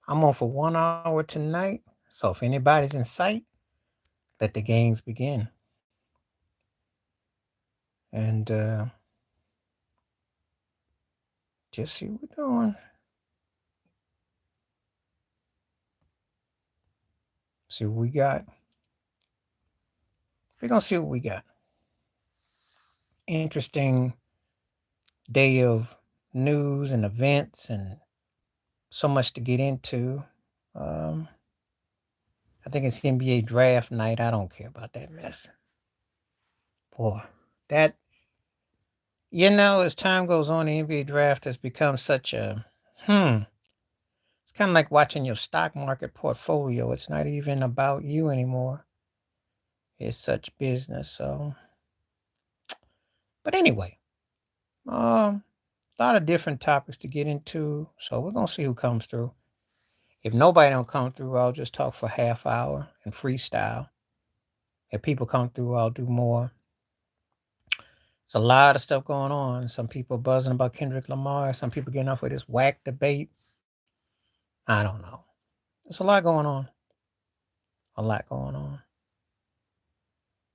I'm on for 1 hour tonight. So if anybody's in sight, let the games begin. And just see what we're doing. See what we got. We're gonna see what we got. Interesting day of news and events and so much to get into. Um, I think it's NBA draft night. I don't care about that mess. Boy, that, as time goes on, the NBA draft has become such a, it's kind of like watching your stock market portfolio. It's not even about you anymore. It's such business. So, but anyway, a lot of different topics to get into. So we're gonna see who comes through. If nobody don't come through, I'll just talk for half hour and freestyle. If people come through, I'll do more. There's a lot of stuff going on. Some people buzzing about Kendrick Lamar. Some people getting off with this whack debate. I don't know. There's a lot going on. A lot going on.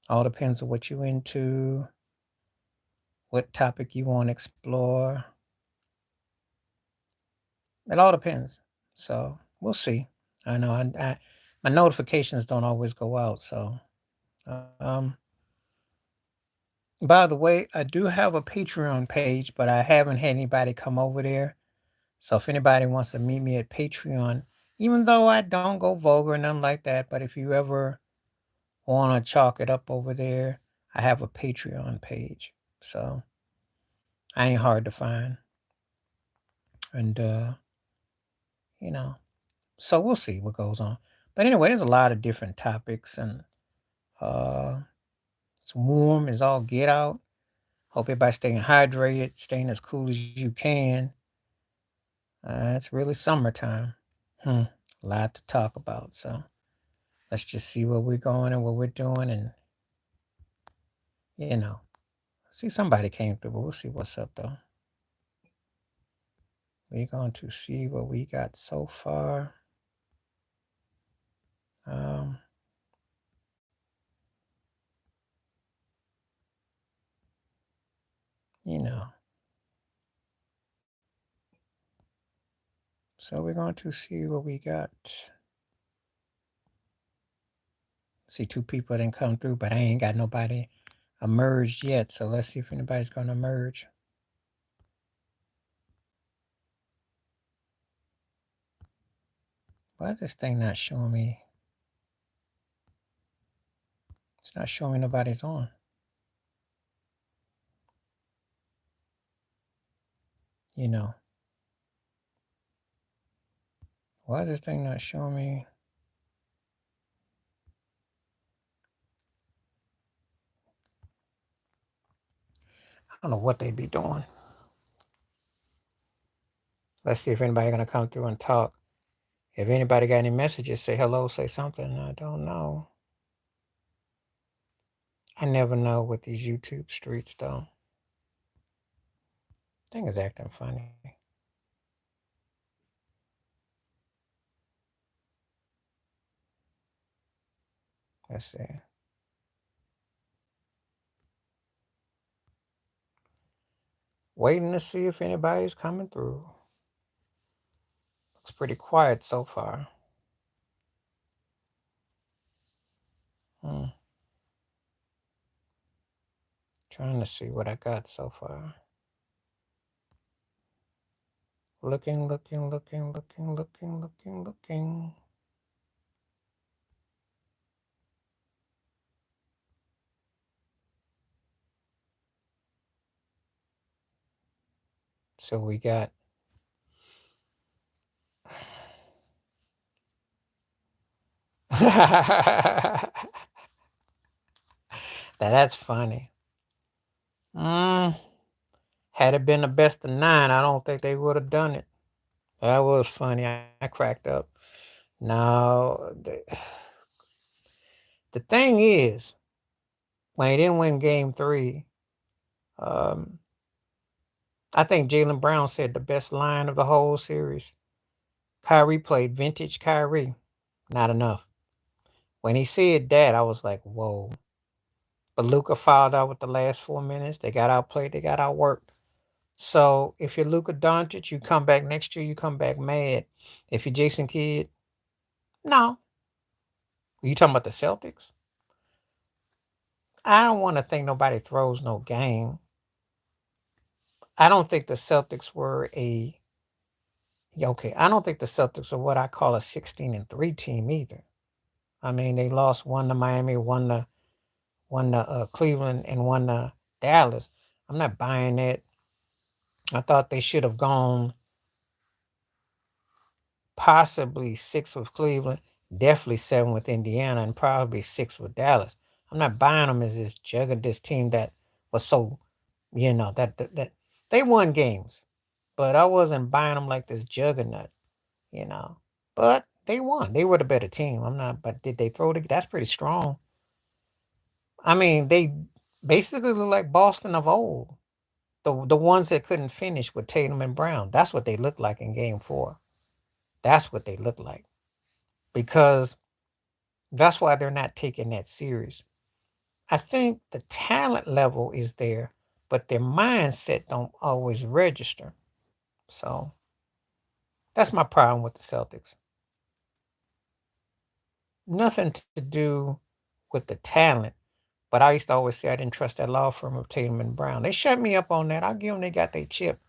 All depends on what you into, what topic you want to explore. It all depends. So we'll see. I know my notifications don't always go out. So, by the way, I do have a Patreon page, but I haven't had anybody come over there. So if anybody wants to meet me at Patreon, even though I don't go vulgar or nothing like that, but if you ever want to chalk it up over there, I have a Patreon page. So I ain't hard to find. And, you know, so we'll see what goes on. But anyway, there's a lot of different topics, and uh, it's warm as all get out. Hope everybody's staying hydrated, staying as cool as you can. It's really summertime. A lot to talk about. So let's just see where we're going and what we're doing. And, you know, see, somebody came through, but we'll see what's up, though. We're going to see what we got so far. Um, you know. So we're going to see what we got. See, two people didn't come through, but I ain't got nobody emerged yet. So let's see if anybody's going to emerge. Why is this thing not showing me? It's not showing me nobody's on. You know. Why is this thing not showing me? I don't know what they be doing. Let's see if anybody gonna come through and talk. If anybody got any messages, say hello, say something. I don't know. I never know with these YouTube streets though. Thing is acting funny. Let's see. Waiting to see if anybody's coming through. Looks pretty quiet so far. Hmm. Trying to see what I got so far. Looking, looking, looking, looking, looking, looking, looking. So we got that's funny. Mm, had it been the best of 9, I don't think they would have done it. That was funny. I cracked up. Now, the thing is, when they didn't win game 3, um, I think Jaylen Brown said the best line of the whole series. Kyrie played vintage Kyrie. Not enough. When he said that, I was like, whoa. But Luca fouled out with the last 4 minutes. They got outplayed. They got outworked. So if you're Luca Doncic, you come back next year, you come back mad. If you're Jason Kidd, no. You talking about the Celtics? I don't want to think nobody throws no game. I don't think the Celtics were a okay. I don't think the Celtics are what I call a 16-3 team either. I mean, they lost one to Miami, one to Cleveland, and one to Dallas. I'm not buying that. I thought they should have gone possibly 6 with Cleveland, definitely 7 with Indiana, and probably 6 with Dallas. I'm not buying them as this team that was so, that they won games, but I wasn't buying them like this juggernaut, you know. But they won. They were the better team. I'm not, but did they throw that's pretty strong. I mean, they basically look like Boston of old. The ones that couldn't finish with Tatum and Brown. That's what they looked like in game 4. That's what they look like. Because that's why they're not taking that serious. I think the talent level is there, but their mindset don't always register. So that's my problem with the Celtics. Nothing to do with the talent, but I used to always say I didn't trust that law firm of Tatum and Brown. They shut me up on that. I'll give them they got their chip.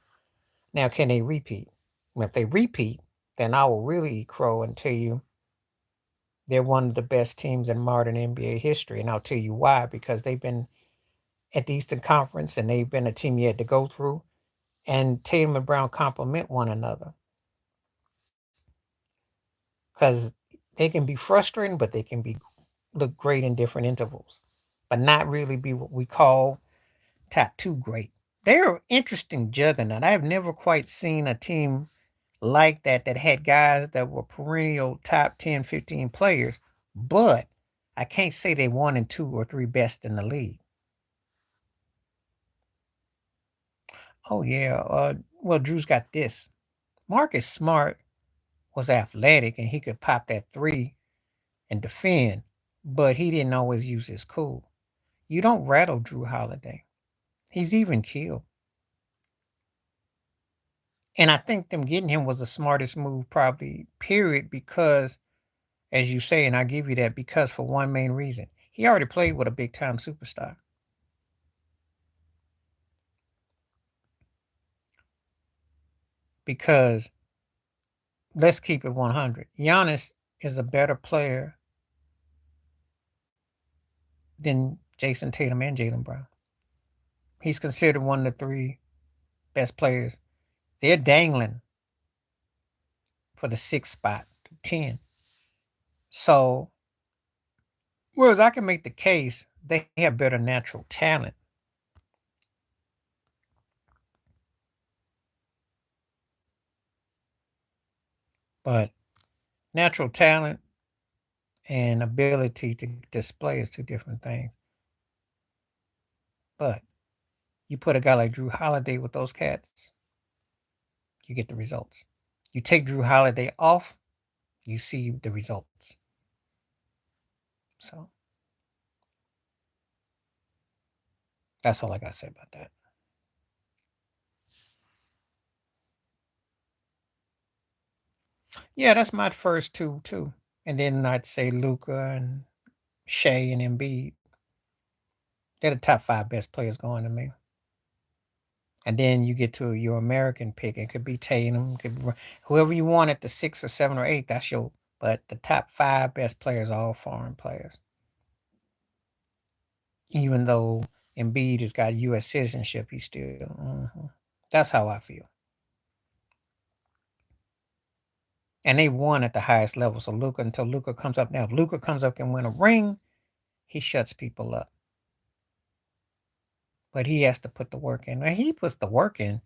Now, can they repeat? If they repeat, then I will really eat crow and tell you they're one of the best teams in modern NBA history. And I'll tell you why, because they've been at the Eastern Conference and they've been a team you had to go through. And Tatum and Brown complement one another because they can be frustrating, but they can be look great in different intervals, but not really be what we call top 2 great. They're an interesting juggernaut. I have never quite seen a team like that had guys that were perennial top 10, 15 players, but I can't say they 1 and 2 or 3 best in the league. Oh yeah, well Drew's got this. Marcus Smart was athletic and he could pop that 3 and defend, but he didn't always use his cool. You don't rattle Drew Holiday. He's even killed. And I think them getting him was the smartest move probably, period, because as you say, and I give you that because for one main reason. He already played with a big time superstar. Because let's keep it 100. Giannis is a better player than Jason Tatum and Jalen Brown. He's considered one of the 3 best players. They're dangling for the 6th spot to 10. So, whereas I can make the case they have better natural talent. But natural talent and ability to display is 2 different things. But you put a guy like Drew Holiday with those cats, you get the results. You take Drew Holiday off, you see the results. So that's all I got to say about that. Yeah, that's my first 2 too. And then I'd say Luca and Shea and Embiid. They're the top 5 best players going to me. And then you get to your American pick. It could be Tatum, could be whoever you want at the 6 or 7 or 8. That's your. But the top 5 best players are all foreign players. Even though Embiid has got U.S. citizenship, he's still. That's how I feel. And they won at the highest level. So Luca, until Luca comes up now, if Luca comes up and win a ring, he shuts people up. But he has to put the work in. When he puts the work in,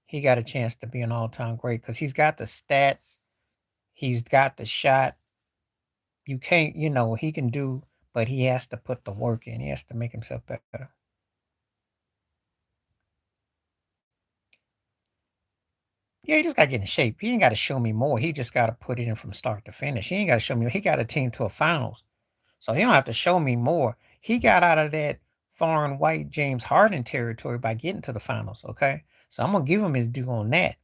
he got a chance to be an all-time great because he's got the stats, he's got the shot. You can't, he can do, but he has to put the work in. He has to make himself better. Yeah, he just gotta get in shape. He ain't gotta show me more. He just gotta put it in from start to finish. He ain't gotta show me. He got a team to a finals. So he don't have to show me more. He got out of that foreign white James Harden territory by getting to the finals. Okay. So I'm gonna give him his due on that.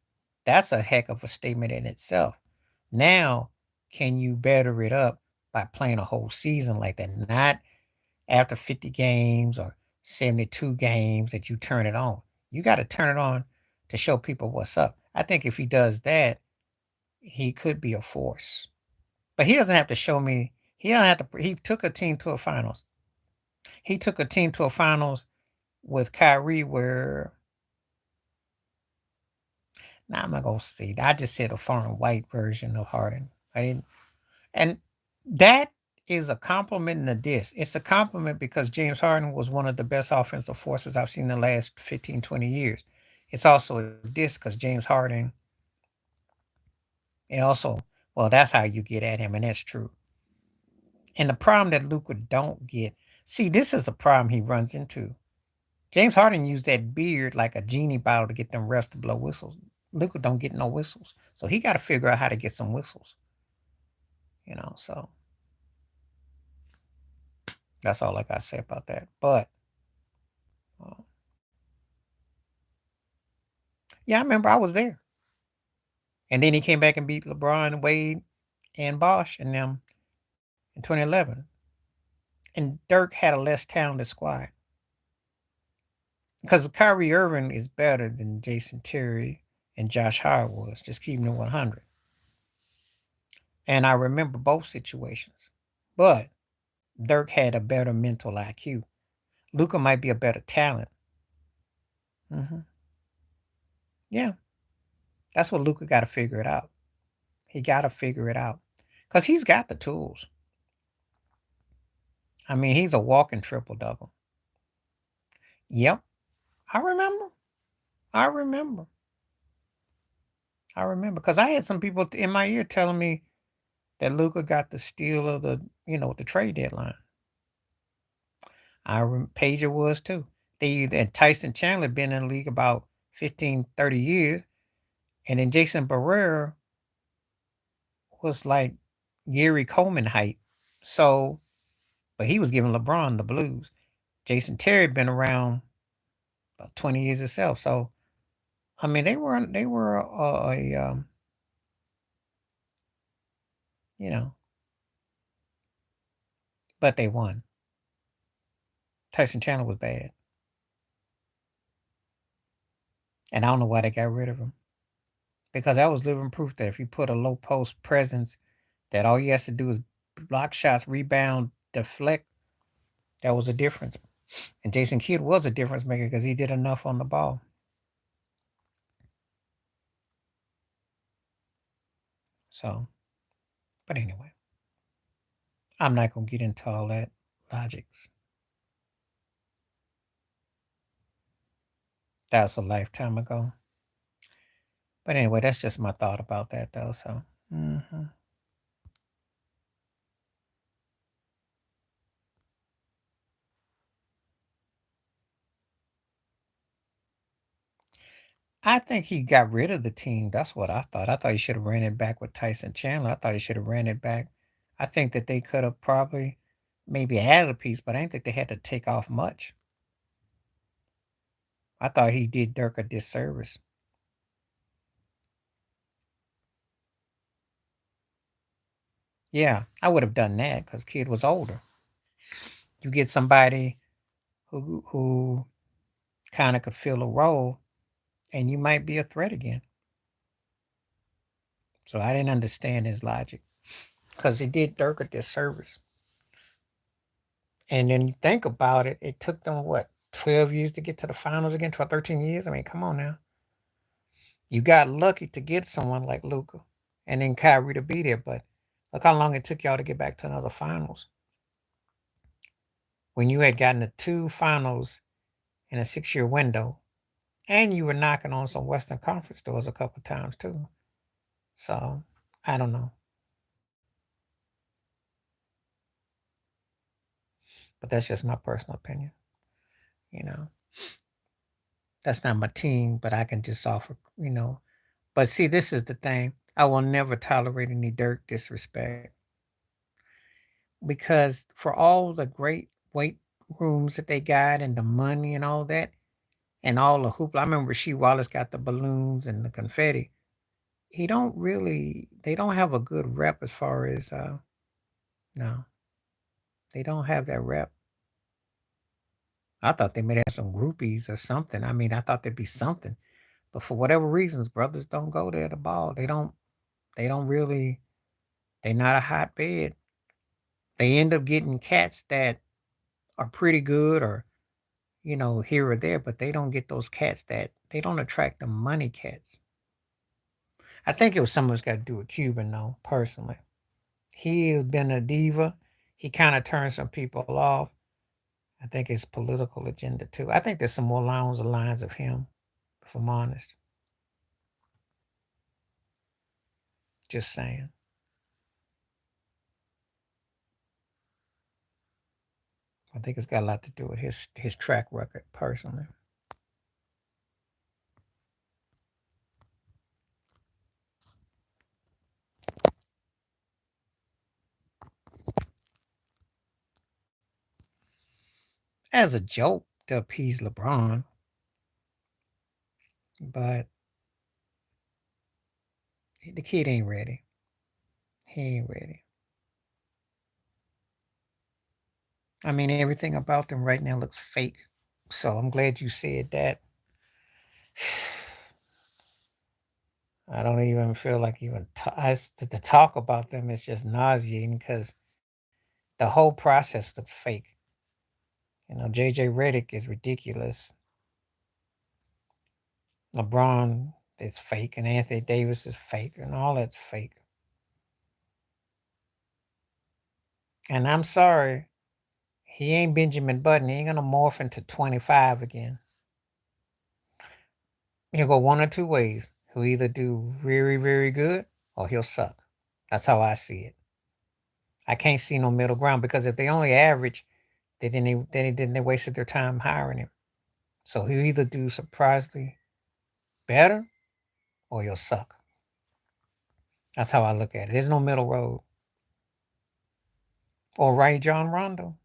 That's a heck of a statement in itself. Now, can you better it up by playing a whole season like that? Not after 50 games or 72 games that you turn it on. You got to turn it on to show people what's up. I think if he does that, he could be a force. But he doesn't have to show me. He don't have to. He took a team to a finals. He took a team to a finals with Kyrie, where now I'm not gonna say. I just said a foreign white version of Harden. I didn't, and that is a compliment and a diss. It's a compliment because James Harden was one of the best offensive forces I've seen in the last 15, 20 years. It's also a diss because James Harden, and also, well, that's how you get at him, and that's true. And the problem that Luka don't get, see, this is the problem he runs into. James Harden used that beard like a genie bottle to get them refs to blow whistles. Luka don't get no whistles. So he got to figure out how to get some whistles. So that's all I got to say about that. But uh, yeah, I remember I was there. And then he came back and beat LeBron, Wade, and Bosh and them in 2011. And Dirk had a less talented squad. Because Kyrie Irving is better than Jason Terry and Josh Howard was, just keeping it 100. And I remember both situations. But Dirk had a better mental IQ. Luca might be a better talent. hmm Yeah, that's what Luca got to figure it out. He got to figure it out because he's got the tools. I mean, he's a walking triple double. Yep, I remember. I remember. I remember because I had some people in my ear telling me that Luca got the steal of the trade deadline. Pager was too. And Tyson Chandler been in the league about 15, 30 years, and then Jason Barrera was like Gary Coleman height. So, but he was giving LeBron the blues. Jason Terry been around about 20 years himself. So, I mean, they were you know, but they won. Tyson Chandler was bad, and I don't know why they got rid of him because that was living proof that if you put a low post presence, that all you has to do is block shots, rebound, deflect. That was a difference. And Jason Kidd was a difference maker because he did enough on the ball. So, but anyway, I'm not gonna get into all that logics. That was a lifetime ago. But anyway, that's just my thought about that, though. So, I think he got rid of the team. That's what I thought. I thought he should have ran it back with Tyson Chandler. I thought he should have ran it back. I think that they could have probably maybe added a piece, but I didn't think they had to take off much. I thought he did Dirk a disservice. Yeah, I would have done that because Kid was older. You get somebody who kind of could fill a role, and you might be a threat again. So I didn't understand his logic because he did Dirk a disservice. And then you think about it, it took them what, 12 years to get to the finals again, 12, 13 years? I mean, come on now. You got lucky to get someone like Luca and then Kyrie to be there, but look how long it took y'all to get back to another finals. When you had gotten the two finals in a 6-year window, and you were knocking on some Western Conference doors a couple times too. So I don't know. But that's just my personal opinion. You know, that's not my team, but I can just offer, But see, this is the thing. I will never tolerate any dirt disrespect because for all the great weight rooms that they got and the money and all that and all the hoopla. I remember She Wallace got the balloons and the confetti. He don't really they don't have a good rep as far as no, they don't have that rep. I thought they might have some groupies or something. I mean, I thought there'd be something. But for whatever reasons, brothers don't go there to ball. They don't really they're not a hotbed. They end up getting cats that are pretty good or, here or there, but they don't get those cats that they don't attract the money cats. I think it was something that's got to do with Cuban though, personally. He has been a diva. He kind of turned some people off. I think it's political agenda too. I think there's some more along the lines of him, if I'm honest. Just saying. I think it's got a lot to do with his track record personally. As a joke to appease LeBron, but the kid ain't ready. He ain't ready. I mean, everything about them right now looks fake. So I'm glad you said that. I don't even feel like even to talk about them is just nauseating because the whole process looks fake. JJ Redick is ridiculous. LeBron is fake, and Anthony Davis is fake, and all that's fake. And I'm sorry, he ain't Benjamin Button. He ain't gonna morph into 25 again. He'll go one or two ways. He'll either do very, very good or he'll suck. That's how I see it. I can't see no middle ground because if they only average, then they wasted their time hiring him. So he'll either do surprisingly better or he'll suck. That's how I look at it. There's no middle road. Or John Rondo.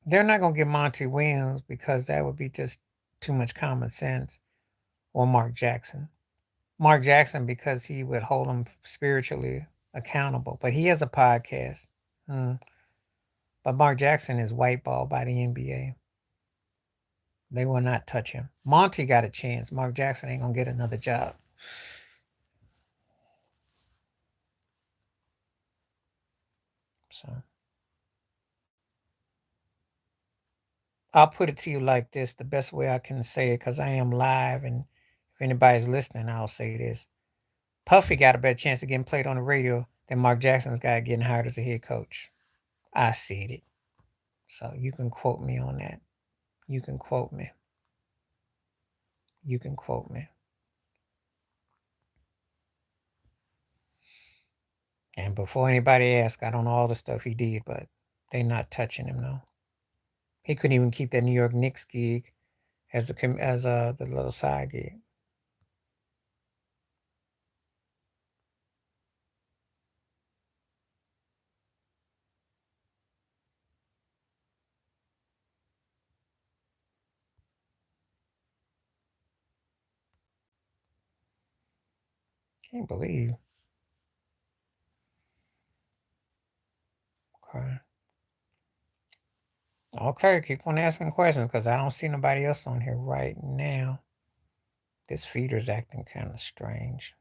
They're not gonna get Monty Williams because that would be just too much common sense. Or Mark Jackson. Mark Jackson because he would hold them spiritually accountable. But he has a podcast. Hmm. But Mark Jackson is whiteballed by the NBA. They will not touch him. Monty got a chance. Mark Jackson ain't gonna get another job. So I'll put it to you like this, the best way I can say it, because I am live, and if anybody's listening, I'll say this. Puffy got a better chance of getting played on the radio than Mark Jackson's guy getting hired as a head coach. I said it. So you can quote me on that. You can quote me. You can quote me. And before anybody asks, I don't know all the stuff he did, but they not touching him no. He couldn't even keep that New York Knicks gig as the little side gig. Can't believe. Okay. Okay, keep on asking questions because I don't see nobody else on here right now. This feeder's acting kind of strange.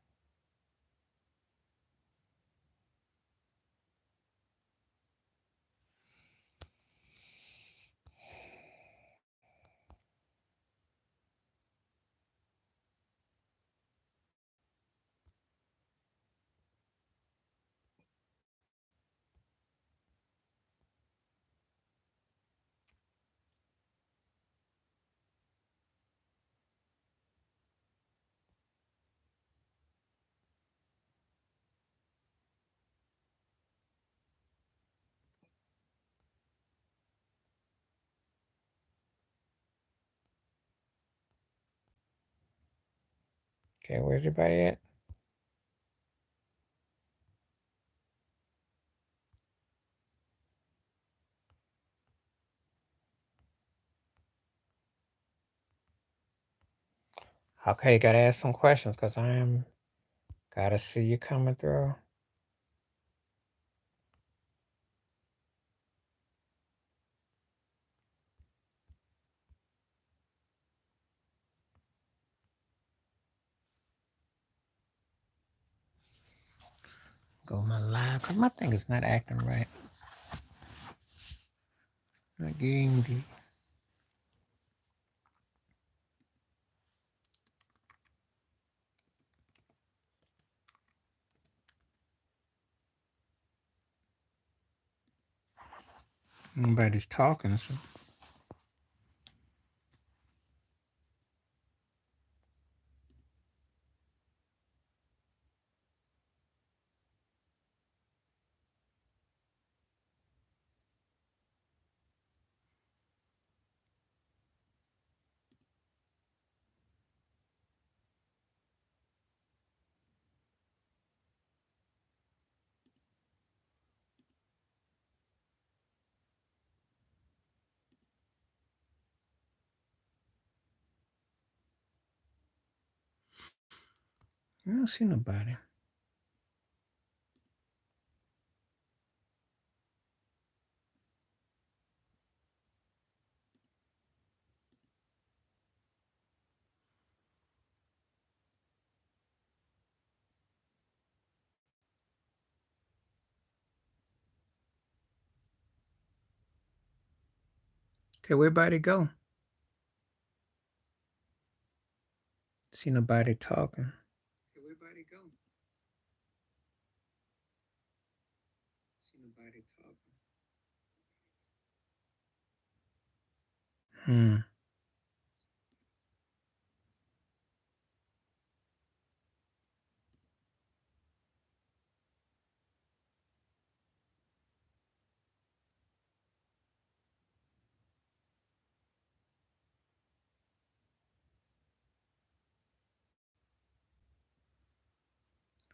Okay, where's everybody at? Okay, gotta ask some questions because gotta see you coming through. Go my live because my thing is not acting right. Not getting the. Nobody's talking, so. I don't see nobody. Okay, where everybody go? See nobody talking. Okay, where everybody go? See nobody talking. Hmm.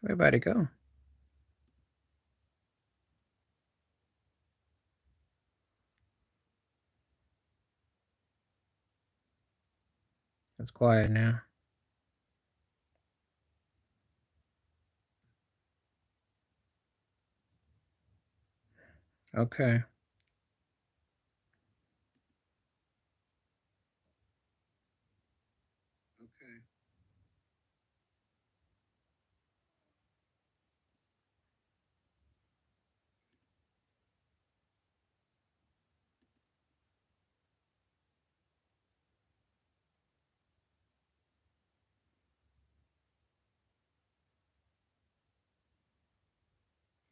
Where everybody go? It's quiet now. Okay. Okay.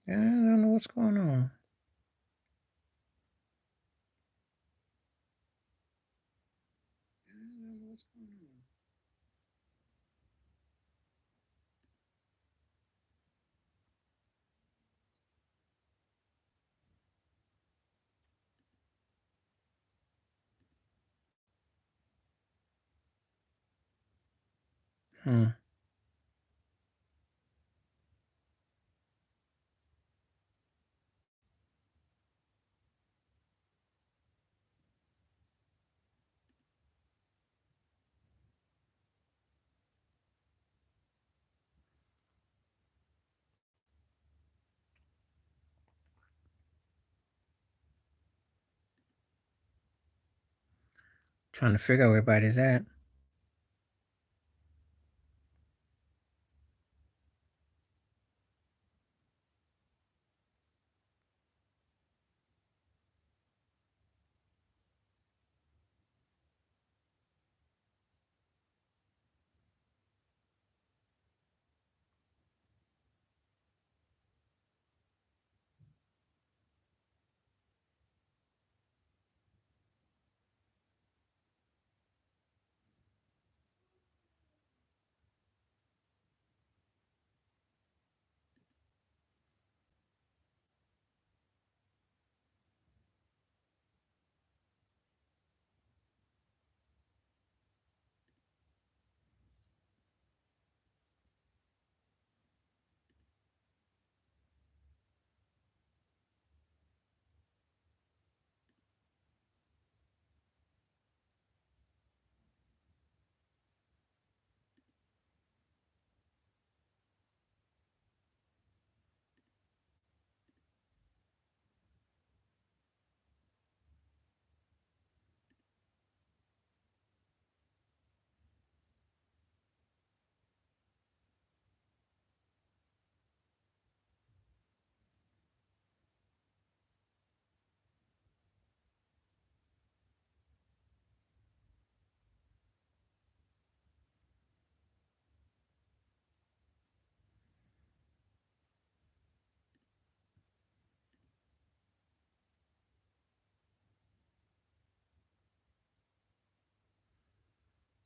Yeah, I don't know what's going on. I don't know what's going on. Hmm. Trying to figure out where everybody's at.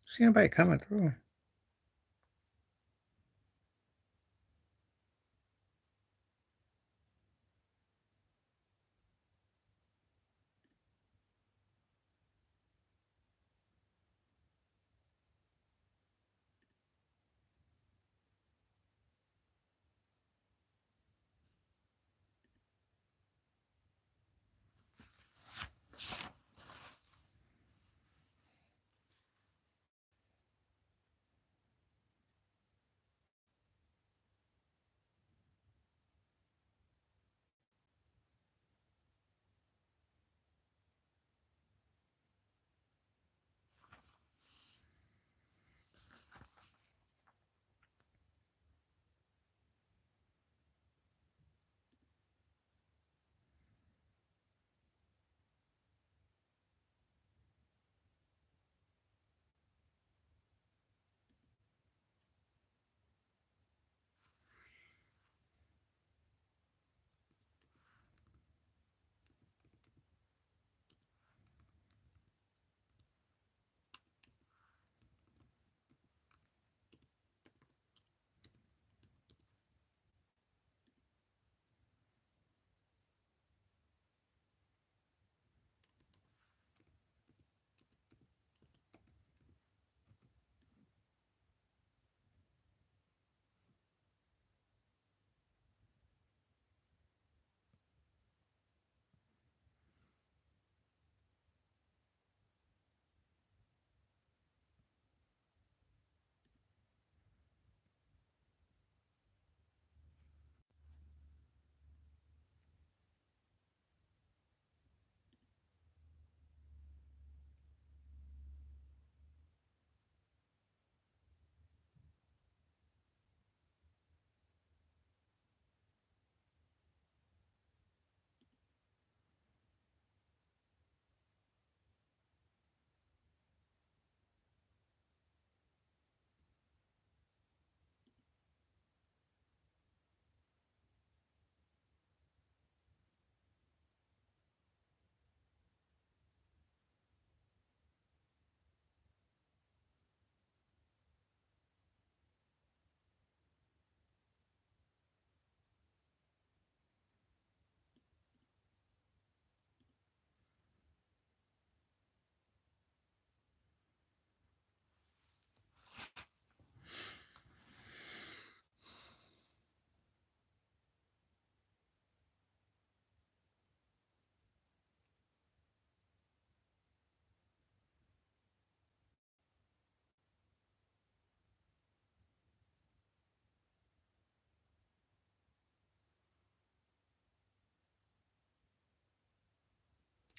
See anybody coming through.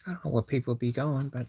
I don't know where people be going, but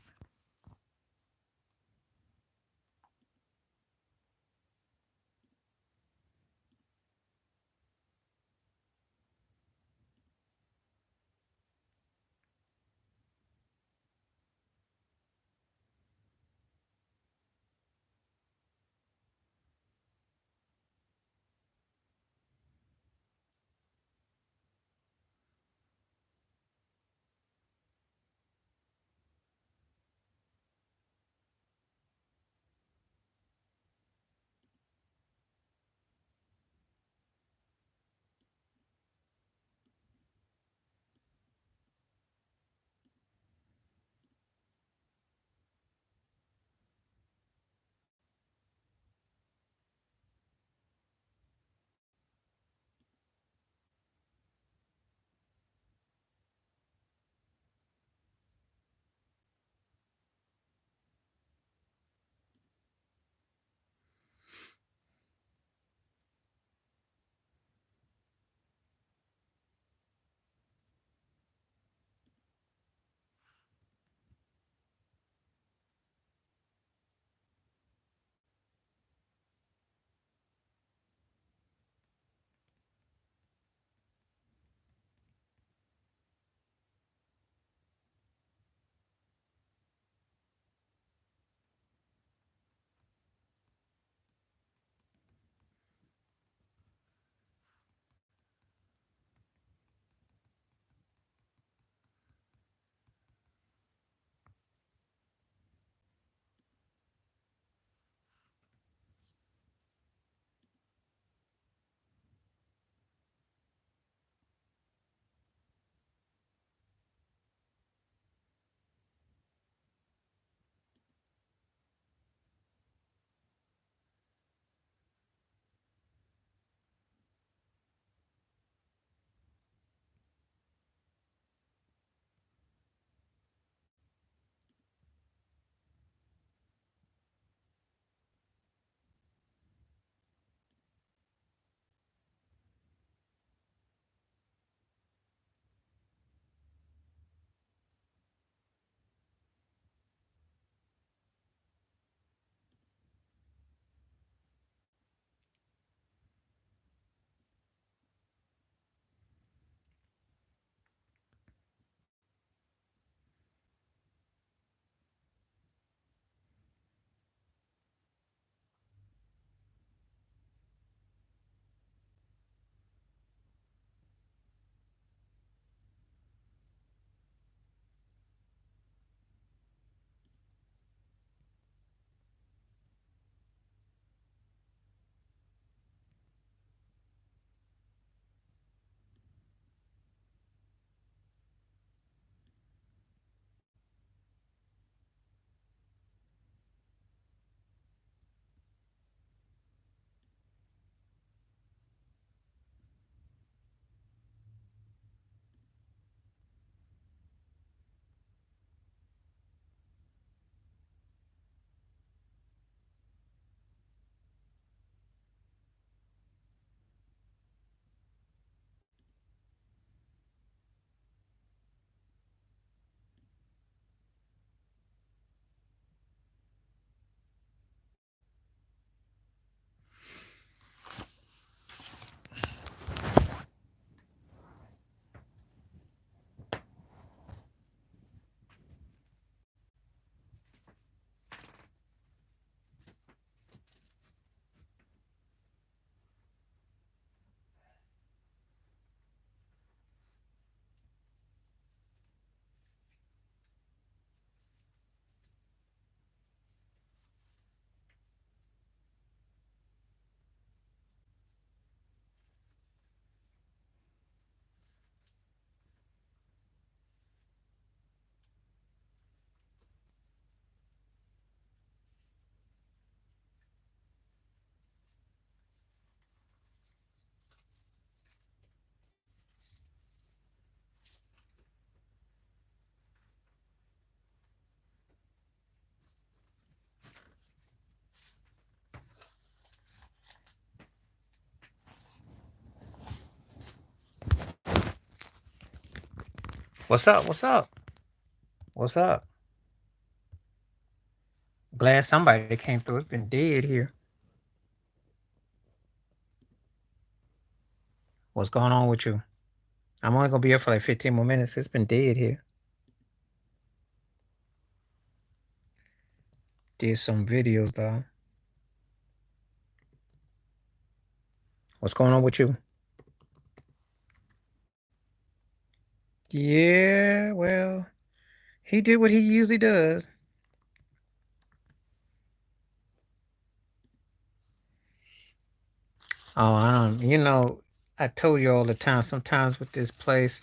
What's up? What's up? What's up? Glad somebody came through. It's been dead here. What's going on with you? I'm only gonna be here for like 15 more minutes. It's been dead here. Did some videos though. What's going on with you? Yeah, well, he did what he usually does. Oh, I don't, I told you all the time, sometimes with this place,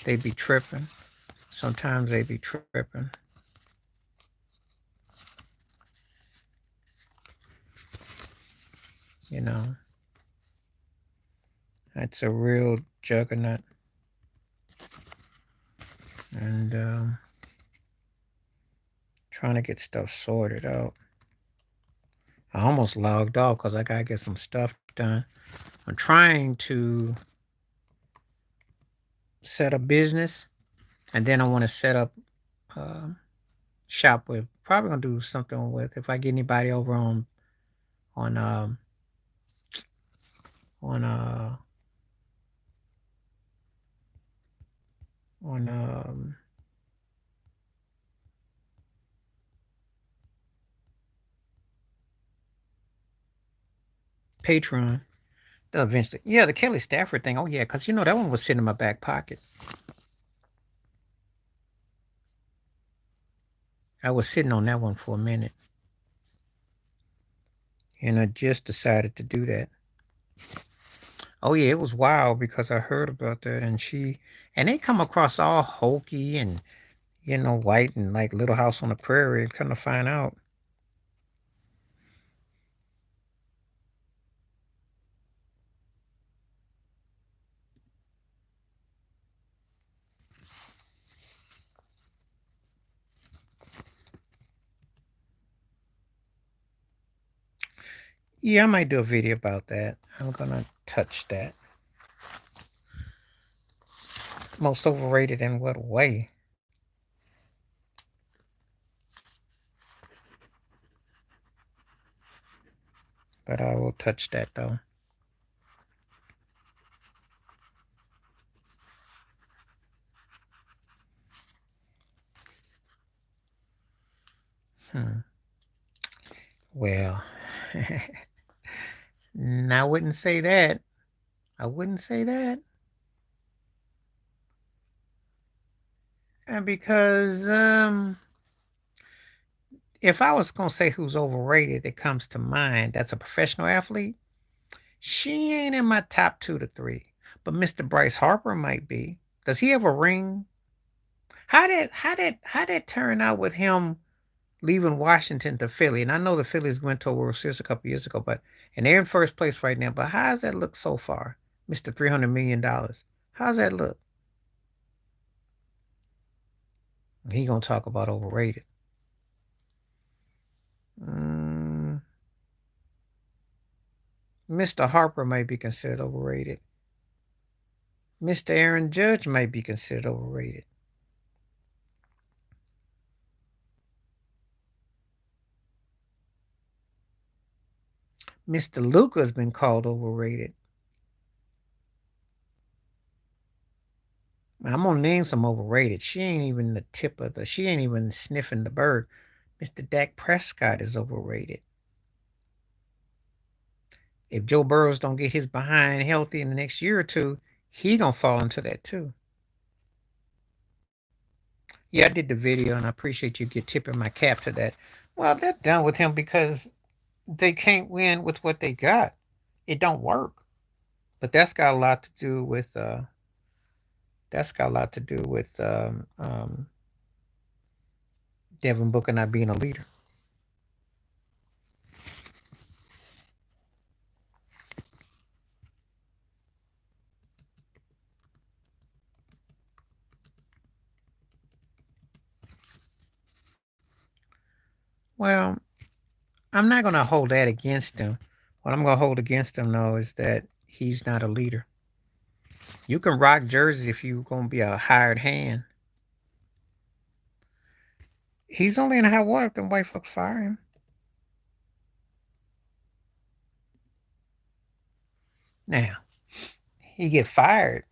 they be tripping. Sometimes they be tripping. You know, that's a real juggernaut. And trying to get stuff sorted out. I almost logged off because I gotta get some stuff done. I'm trying to set a business, and then I want to set up shop with. Probably gonna do something with if I get anybody over on um on on Patreon. They'll eventually, yeah, the Kelly Stafford thing. Oh yeah, because that one was sitting in my back pocket. I was sitting on that one for a minute, and I just decided to do that. Oh yeah, it was wild because I heard about that, and they come across all hokey and white and like Little House on the Prairie. And come to find out, yeah, I might do a video about that. I'm gonna touch that. Most overrated in what way? But I will touch that though. Hmm. Well, I wouldn't say that. I wouldn't say that. Because if I was gonna say who's overrated, it comes to mind. That's a professional athlete. She ain't in my top 2 to 3, but Mr. Bryce Harper might be. Does he have a ring? How did turn out with him leaving Washington to Philly? And I know the Phillies went to a World Series a couple years ago, and they're in first place right now. But how does that look so far, Mr. $300 million? How's that look? He gonna talk about overrated. Mm, Mr. Harper might be considered overrated. Mr. Aaron Judge might be considered overrated. Mr. Luka's been called overrated. I'm gonna name some overrated. She ain't even the tip of the. She ain't even sniffing the bird. Mr. Dak Prescott is overrated. If Joe Burrows don't get his behind healthy in the next year or two, he gonna fall into that too. Yeah, I did the video, and I appreciate you get tipping my cap to that. Well, they're done with him because they can't win with what they got. It don't work. But that's got a lot to do with Devin Booker not being a leader. Well, I'm not gonna hold that against him. What I'm gonna hold against him though is that he's not a leader. You can rock jerseys if you're gonna be a hired hand. He's only in hot water if them white folks fire him. Now, he get fired.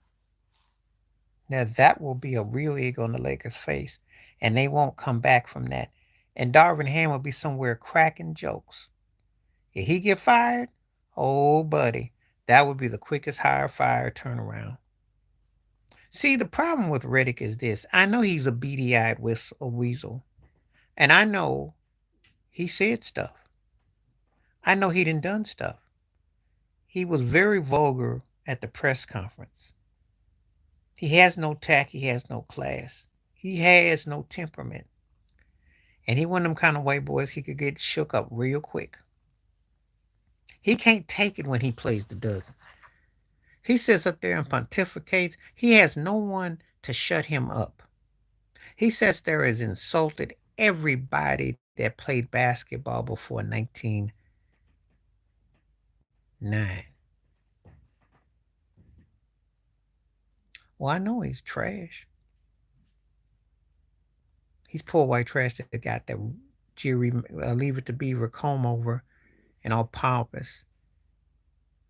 Now that will be a real egg on the Lakers' face, and they won't come back from that. And Darvin Ham will be somewhere cracking jokes. If he get fired, oh buddy, that would be the quickest hire fire turnaround. See, the problem with Reddick is this. I know he's a beady-eyed weasel, and I know he said stuff. I know he done stuff. He was very vulgar at the press conference. He has no tact. He has no class. He has no temperament. And he one of them kind of white boys he could get shook up real quick. He can't take it when he plays the dozen. He sits up there and pontificates. He has no one to shut him up. He sits there and has insulted everybody that played basketball before 1909. Well, I know he's trash. He's poor white trash that got that Jerry Leave It to Beaver comb over and all pompous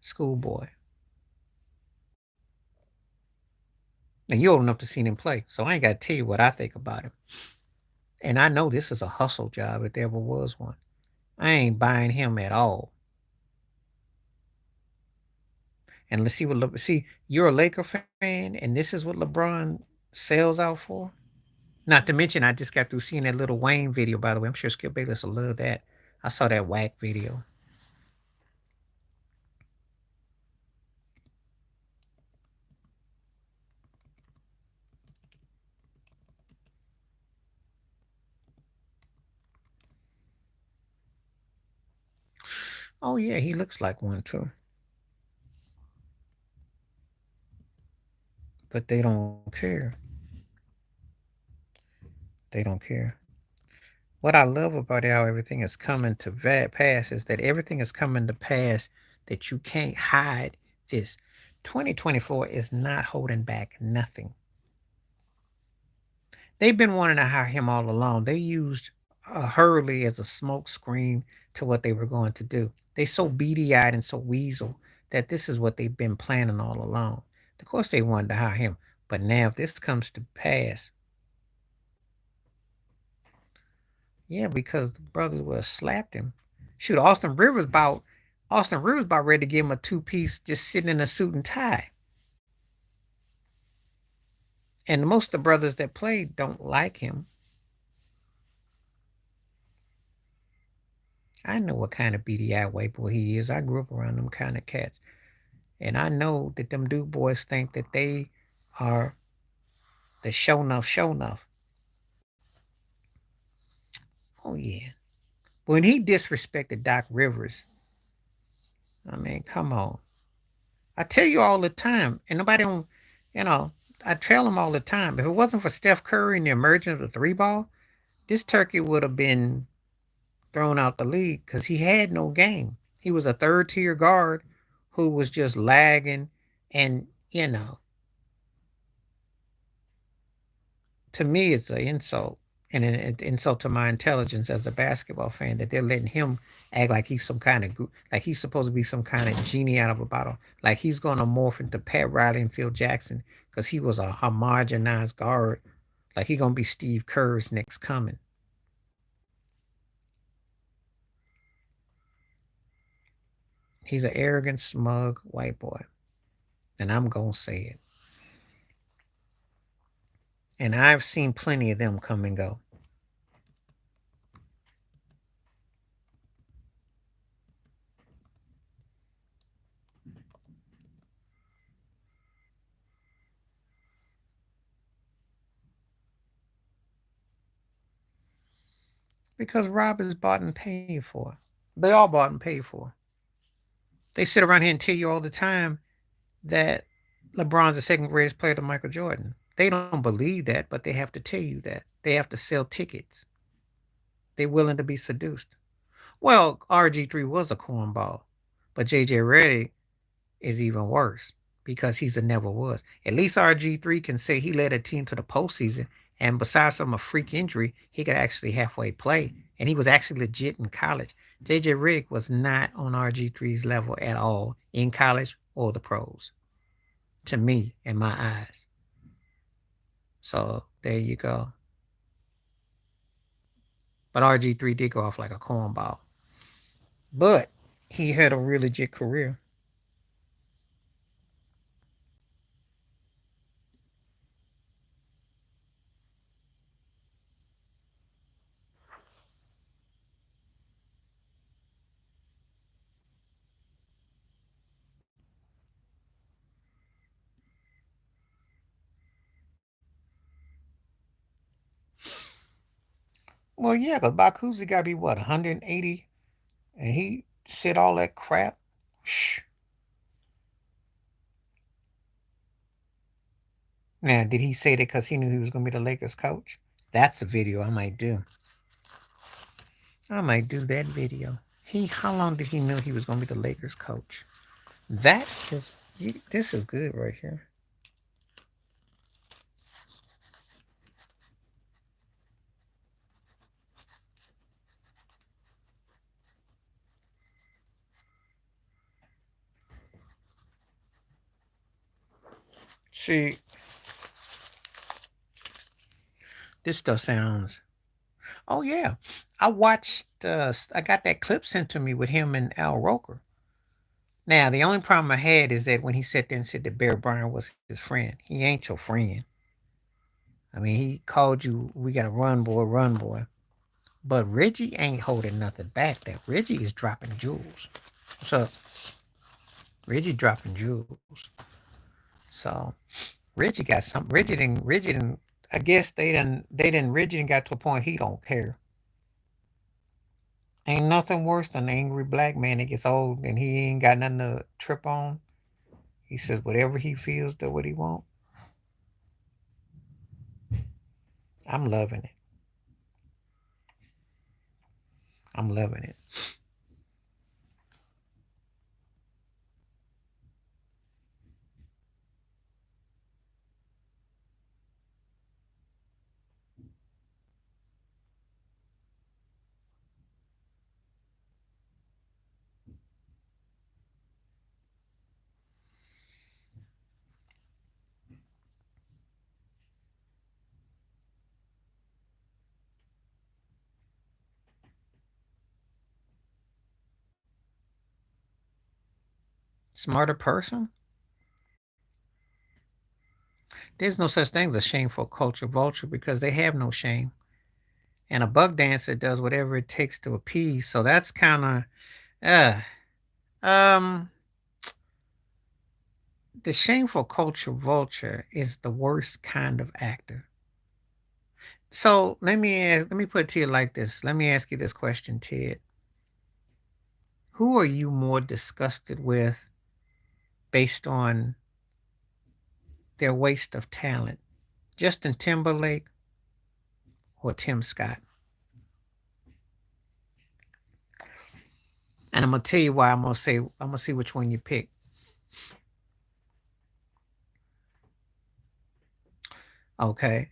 schoolboy. Now you're old enough to see him play, so I ain't got to tell you what I think about him. And I know this is a hustle job if there ever was one. I ain't buying him at all. And let's see what you're a Laker fan, and this is what LeBron sells out for. Not to mention, I just got through seeing that little Wayne video. By the way, I'm sure Skip Bayless will love that. I saw that whack video. Oh yeah, he looks like one too. But they don't care. They don't care. What I love about how everything is coming to pass is that everything is coming to pass that you can't hide this. 2024 is not holding back nothing. They've been wanting to hire him all along. They used Hurley as a smoke screen to what they were going to do. They so beady-eyed and so weasel that this is what they've been planning all along. Of course, they wanted to hire him, but now if this comes to pass, yeah, because the brothers would have slapped him. Shoot, Austin Rivers about ready to give him a two-piece just sitting in a suit and tie. And most of the brothers that played don't like him. I know what kind of beady-eyed white boy he is. I grew up around them kind of cats. And I know that them dude boys think that they are the show enough. Oh yeah. When he disrespected Doc Rivers, I mean, come on. I tell you all the time, and nobody don't, you know, I tell him all the time. If it wasn't for Steph Curry and the emergence of the three ball, this turkey would have been thrown out the league because he had no game. He was a third tier guard who was just lagging, and to me, it's an insult and an insult to my intelligence as a basketball fan that they're letting him act like he's some kind of like he's supposed to be some kind of genie out of a bottle, like he's going to morph into Pat Riley and Phil Jackson because he was a homogenized guard, like he gonna be Steve Kerr's next coming. He's an arrogant, smug white boy, and I'm gonna say it. And I've seen plenty of them come and go. Because Rob is bought and paid for. They all bought and paid for. They sit around here and tell you all the time that LeBron's the second greatest player to Michael Jordan. They don't believe that, but they have to tell you that. They have to sell tickets. They're willing to be seduced. Well, RG3 was a cornball, but JJ Redick is even worse because he's a never was. At least RG3 can say he led a team to the postseason And besides from a freak injury, he could actually halfway play. And he was actually legit in college. JJ Redick was not on RG3's level at all in college or the pros, to me, in my eyes. So there you go. But RG3 did go off like a cornball. But he had a really legit career. Well, yeah, because Bakuzi got to be what, 180? And he said all that crap. Shh. Now, did he say that because he knew he was going to be the Lakers coach? That's a video I might do. I might do that video. How long did he know he was going to be the Lakers coach? That is, this is good right here. See, this stuff sounds. Oh yeah, I watched. I got that clip sent to me with him and Al Roker. Now the only problem I had is that when he sat there and said that Bear Bryant was his friend, he ain't your friend. I mean, he called you. We got to run, boy, run, boy. But Reggie ain't holding nothing back. That Reggie is dropping jewels. What's up? Reggie dropping jewels. So Reggie got something. Reggie didn't. I guess Reggie done got to a point he don't care. Ain't nothing worse than an angry black man that gets old and he ain't got nothing to trip on. He says whatever he feels, do what he want. I'm loving it. I'm loving it. Smarter person? There's no such thing as a shameful culture vulture because they have no shame. And a bug dancer does whatever it takes to appease. So that's kind of, uh, um, the shameful culture vulture is the worst kind of actor. So let me put it to you like this. Let me ask you this question, Ted. Who are you more disgusted with based on their waste of talent? Justin Timberlake or Tim Scott? And I'm gonna tell you why. I'm gonna see which one you pick. Okay.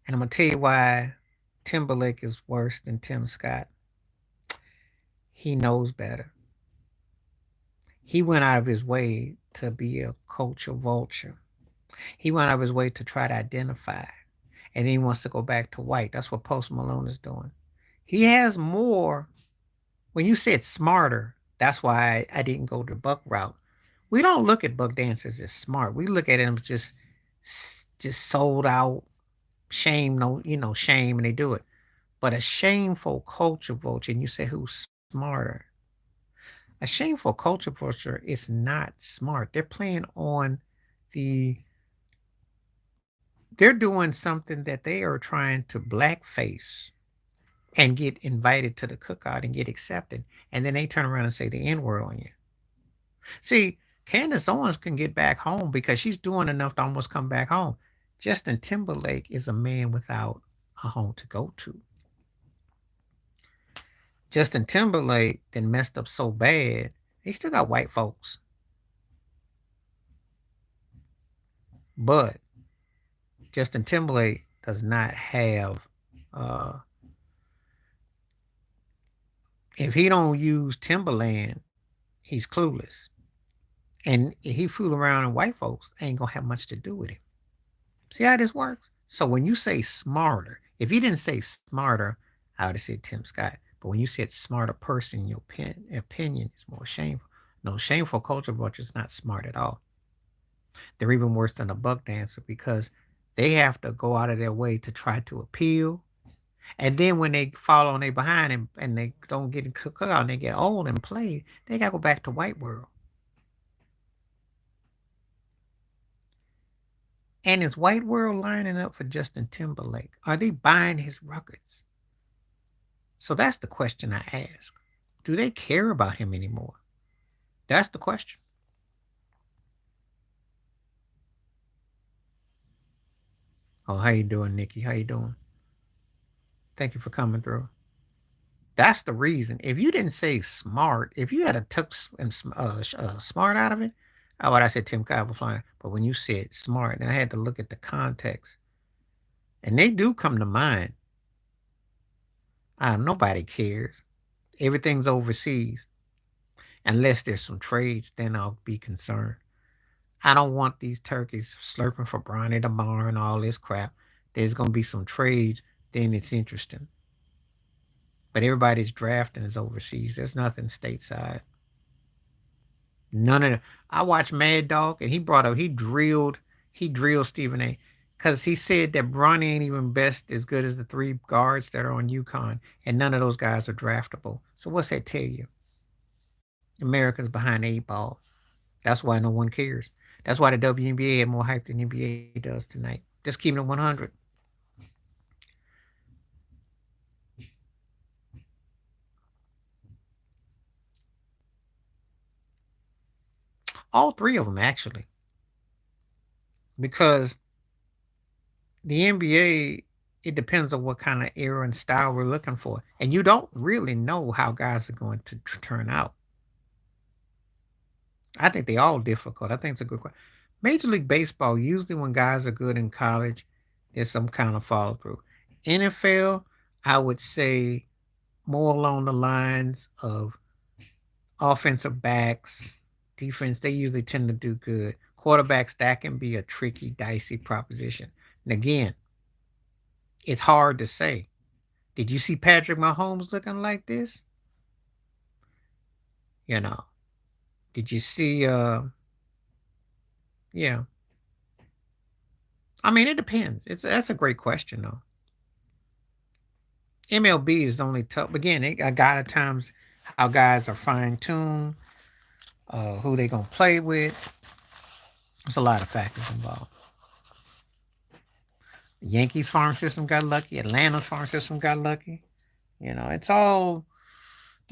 And I'm gonna tell you why Timberlake is worse than Tim Scott. He knows better. He went out of his way to be a culture vulture. He went out of his way to try to identify. And then he wants to go back to white. That's what Post Malone is doing. He has more. When you said smarter, that's why I didn't go the buck route. We don't look at buck dancers as smart. We look at them as just sold out, shame, no, shame, and they do it. But a shameful culture vulture, and you say who's smarter? A shameful culture vulture is not smart. They're playing on the they're doing something that they are trying to blackface and get invited to the cookout and get accepted. And then they turn around and say the N word on you. See, Candace Owens can get back home because she's doing enough to almost come back home. Justin Timberlake is a man without a home to go to. Justin Timberlake then messed up so bad, he still got white folks. But Justin Timberlake does not have, uh, if he don't use Timberland, he's clueless. And if he fool around and white folks ain't gonna have much to do with him. See how this works? So when you say smarter, if you didn't say smarter, I would have said Tim Scott. But when you said smarter person, your opinion is more shameful. No, shameful culture vultures not smart at all. They're even worse than a buck dancer because they have to go out of their way to try to appeal. And then when they fall on their behind and they don't get cooked out and they get old and play, they got to go back to white world. And is white world lining up for Justin Timberlake? Are they buying his records? So that's the question I ask. Do they care about him anymore? That's the question. Oh, how you doing, Nikki? How you doing? Thank you for coming through. That's the reason. If you didn't say smart, if you had a took smart out of it, I would I said Tim Cobb was fine. But when you said smart, and I had to look at the context, and they do come to mind. Nobody cares. Everything's overseas. Unless there's some trades, then I'll be concerned. I don't want these turkeys slurping for Bronny tomorrow and all this crap. There's going to be some trades, then it's interesting. But everybody's drafting is overseas. There's nothing stateside. None of the, I watched Mad Dog and he drilled Stephen A. Because he said that Bronny ain't even best as good as the three guards that are on UConn. And none of those guys are draftable. So what's that tell you? America's behind the eight ball. That's why no one cares. That's why the WNBA had more hype than the NBA does tonight. Just keeping it 100. All three of them, actually. Because the NBA, it depends on what kind of era and style we're looking for. And you don't really know how guys are going to turn out. I think they all difficult. I think it's a good question. Major League Baseball, usually when guys are good in college, there's some kind of follow through. NFL, I would say more along the lines of offensive backs, defense, they usually tend to do good. Quarterbacks, that can be a tricky, dicey proposition. And again, it's hard to say. Did you see Patrick Mahomes looking like this? You know, did you see, yeah. I mean, it depends. That's a great question, though. MLB is the only tough. Again, I got at times how guys are fine tuned, who they gonna play with. There's a lot of factors involved. Yankees farm system got lucky. Atlanta's farm system got lucky. It's all.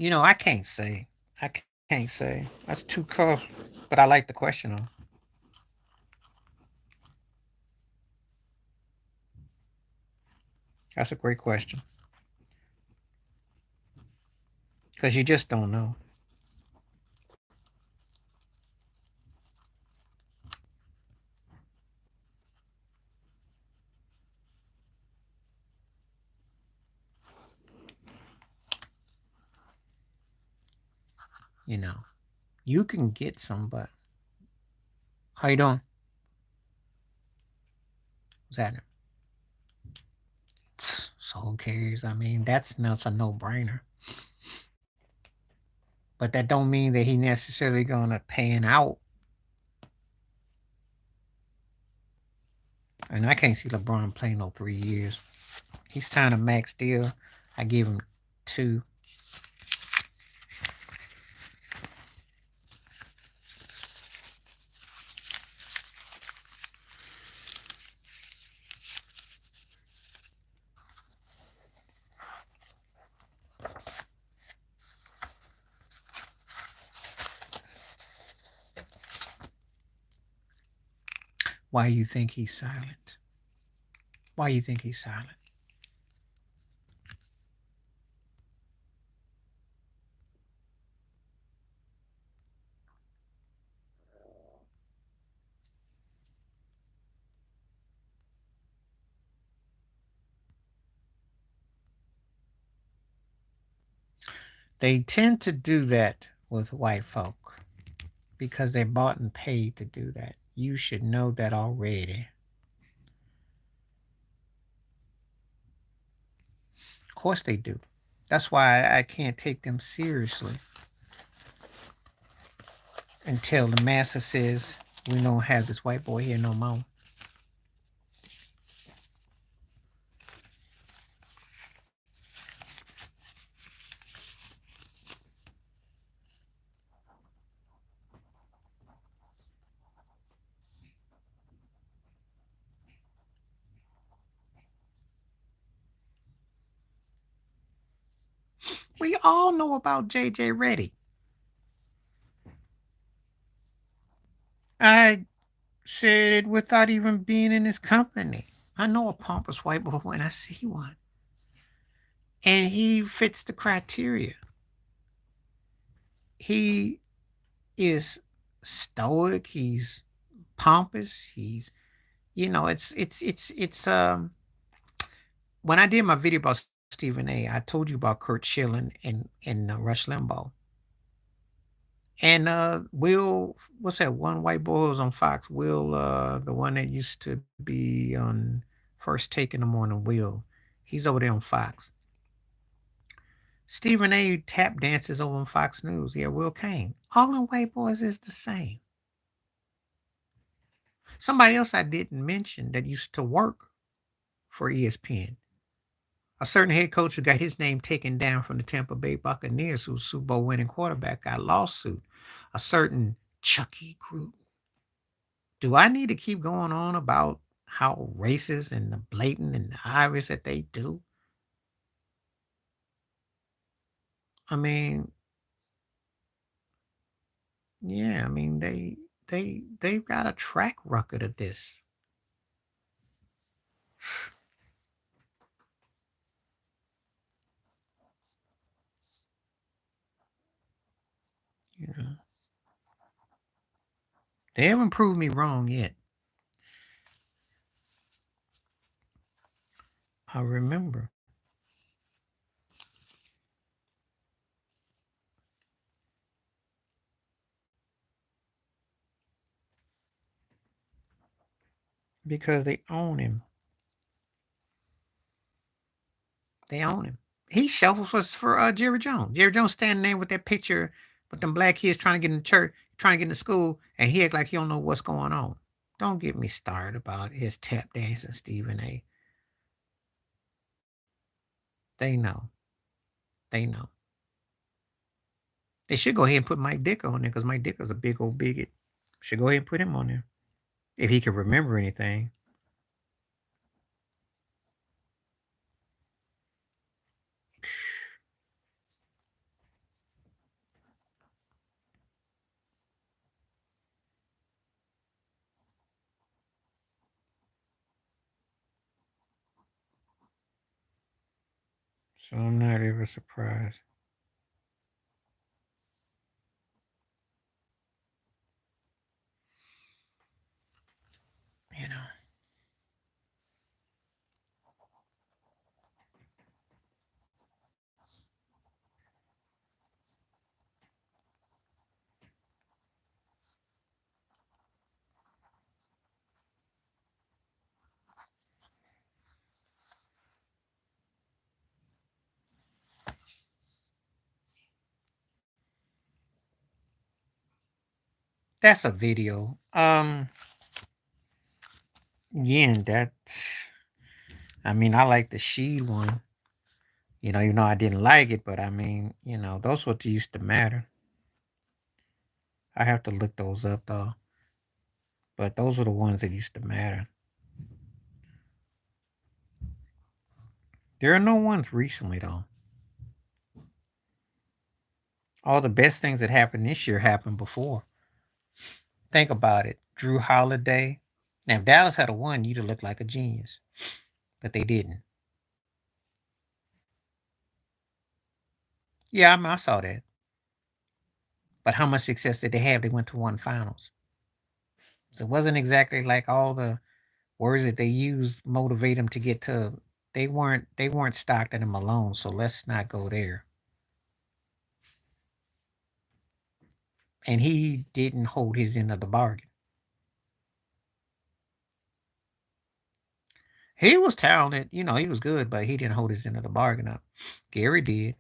I can't say. I can't say. That's too tough. But I like the question though. That's a great question because you just don't know. You know, you can get some, but how you doing? What's happening? So who cares? I mean, that's a no brainer. But that don't mean that he necessarily gonna pan out. And I can't see LeBron playing no 3 years. He's signed a max deal. I give him two. Why you think he's silent? Why you think he's silent? They tend to do that with white folk because they bought and paid to do that. You should know that already. Of course they do. That's why I can't take them seriously until the master says we don't have this white boy here no more. We all know about JJ Reddy. I said it without even being in his company. I know a pompous white boy when I see one. And he fits the criteria. He is stoic, he's pompous, he's it's when I did my video about Stephen A, I told you about Kurt Schilling and Rush Limbaugh. And Will, what's that one white boy who was on Fox? Will, the one that used to be on First Take in the Morning, Will. He's over there on Fox. Stephen A tap dances over on Fox News. Yeah, Will Kane. All the white boys is the same. Somebody else I didn't mention that used to work for ESPN. A certain head coach who got his name taken down from the Tampa Bay Buccaneers, who's Super Bowl winning quarterback, got a lawsuit. A certain Chucky Group. Do I need to keep going on about how racist and the blatant and the Irish that they do? I mean, yeah, I mean they've got a track record of this. You know, they haven't proved me wrong yet. I remember. Because they own him. They own him. He shuffles for Jerry Jones. Jerry Jones standing there with that picture with them black kids trying to get in church, trying to get into school, and he act like he don't know what's going on. Don't get me started about his tap dancing, Stephen A. They know. They know. They should go ahead and put Mike Dicker on there because Mike Dicker's a big old bigot. Should go ahead and put him on there if he can remember anything. So I'm not ever surprised. You know. That's a video. Yeah, that I mean I like the Sheed one. Even though I didn't like it, but I mean, those what used to matter. I have to look those up though. But those were the ones that used to matter. There are no ones recently though. All the best things that happened this year happened before. Think about it. Drew Holiday. Now, if Dallas had a won, you'd have looked like a genius, but they didn't. Yeah, I saw that. But how much success did they have? They went to one finals. So it wasn't exactly like all the words that they used motivate them to get to. They weren't Stockton and Malone. So let's not go there. and he didn't hold his end of the bargain. He was talented, he was good, but he didn't hold his end of the bargain up. Gary did.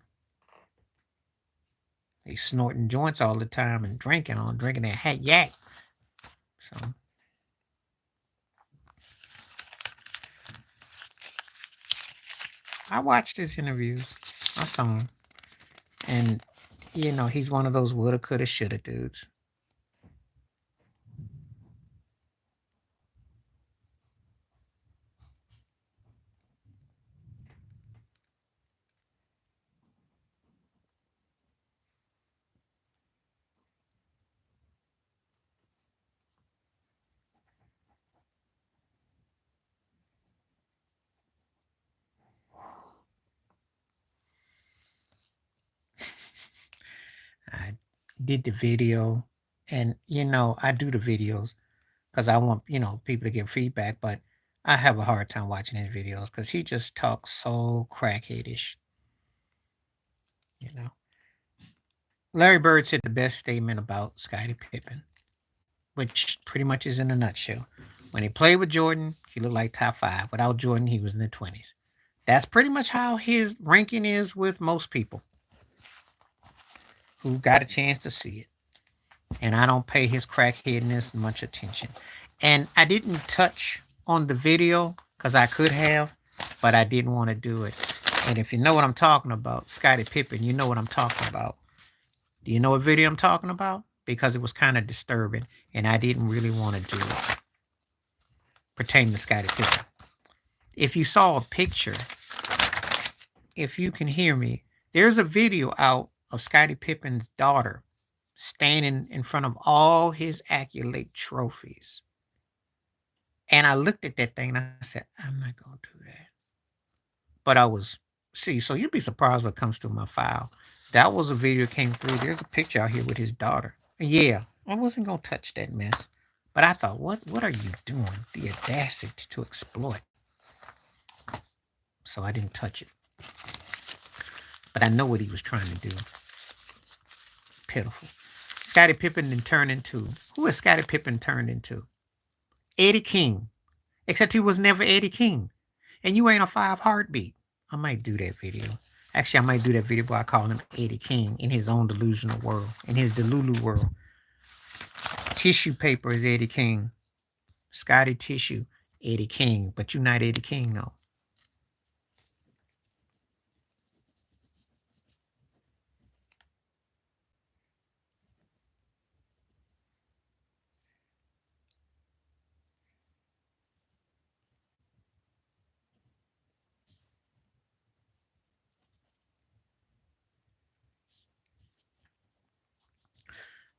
He snorting joints all the time and drinking that hat yak. So I watched his interviews. I saw him. And, he's one of those woulda, coulda, shoulda dudes. I did the video, and, I do the videos because I want, people to give feedback, but I have a hard time watching his videos because he just talks so crackheadish, you know. Larry Bird said the best statement about Scottie Pippen, which pretty much is in a nutshell. When he played with Jordan, he looked like top 5. Without Jordan, he was in the 20s. That's pretty much how his ranking is with most people who got a chance to see it. And I don't pay his crackheadness much attention. And I didn't touch on the video because I could have, but I didn't want to do it. And if you know what I'm talking about, Scottie Pippen, you know what I'm talking about. Do you know what video I'm talking about? Because it was kind of disturbing, and I didn't really want to do it pertaining to Scottie Pippen. If you saw a picture, if you can hear me, there's a video out of Scottie Pippen's daughter standing in front of all his accolade trophies. And I looked at that thing and I said, I'm not going to do that. But so you'd be surprised what comes through my file. That was a video that came through. There's a picture out here with his daughter. Yeah, I wasn't going to touch that mess. But I thought, what are you doing? The audacity to exploit. So I didn't touch it. But I know what he was trying to do. Pitiful. Scottie Pippen then turned into, who has Scottie Pippen turned into? Eddie King. Except he was never Eddie King. And you ain't a 5 heartbeat. I might do that video. Actually, I might do that video where I call him Eddie King in his own delusional world, in his Delulu world. Tissue paper is Eddie King. Scotty Tissue, Eddie King. But you're not Eddie King, no.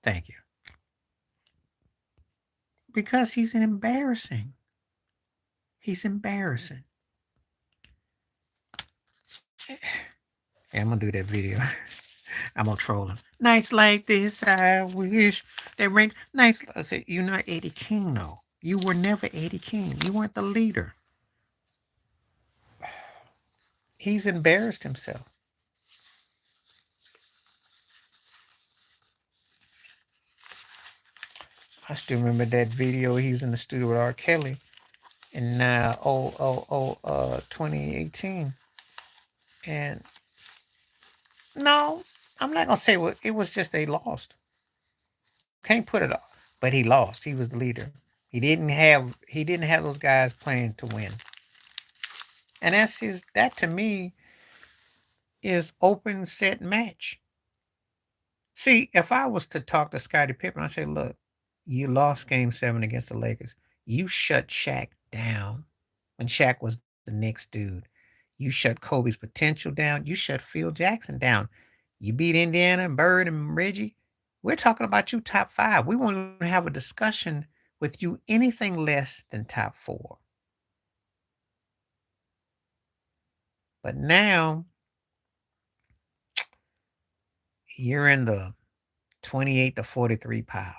Thank you. Because he's embarrassing. He's embarrassing. Yeah, I'm going to do that video. I'm going to troll him. Nights like this, I wish that rain. Nights. I said, you're not Eddie King, no. You were never Eddie King. You weren't the leader. He's embarrassed himself. I still remember that video. He was in the studio with R. Kelly in 2018. And no, I'm not gonna say it was just they lost. Can't put it off. But he lost. He was the leader. He didn't have those guys playing to win. And that to me is open set match. See, if I was to talk to Scottie Pippen, I say, look, you lost game 7 against the Lakers. You shut Shaq down when Shaq was the next dude. You shut Kobe's potential down. You shut Phil Jackson down. You beat Indiana and Bird and Reggie. We're talking about you top 5. We won't even have a discussion with you anything less than top 4. But now you're in the 28-43 pile.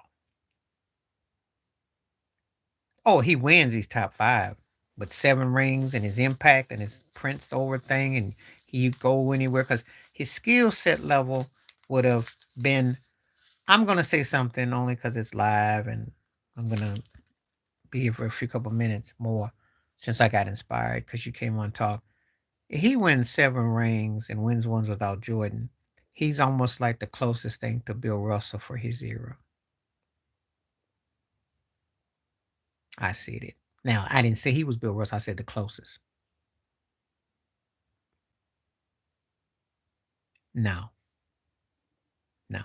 Oh, he wins these top 5 with 7 rings and his impact and his Prince over thing, and he go anywhere because his skill set level would have been I'm gonna say something only because it's live, and I'm gonna be here for a few couple minutes more since I got inspired because you came on talk. He wins 7 rings and wins ones without Jordan. He's almost like the closest thing to Bill Russell for his era. I said it. Now, I didn't say he was Bill Russell. I said the closest. No, no.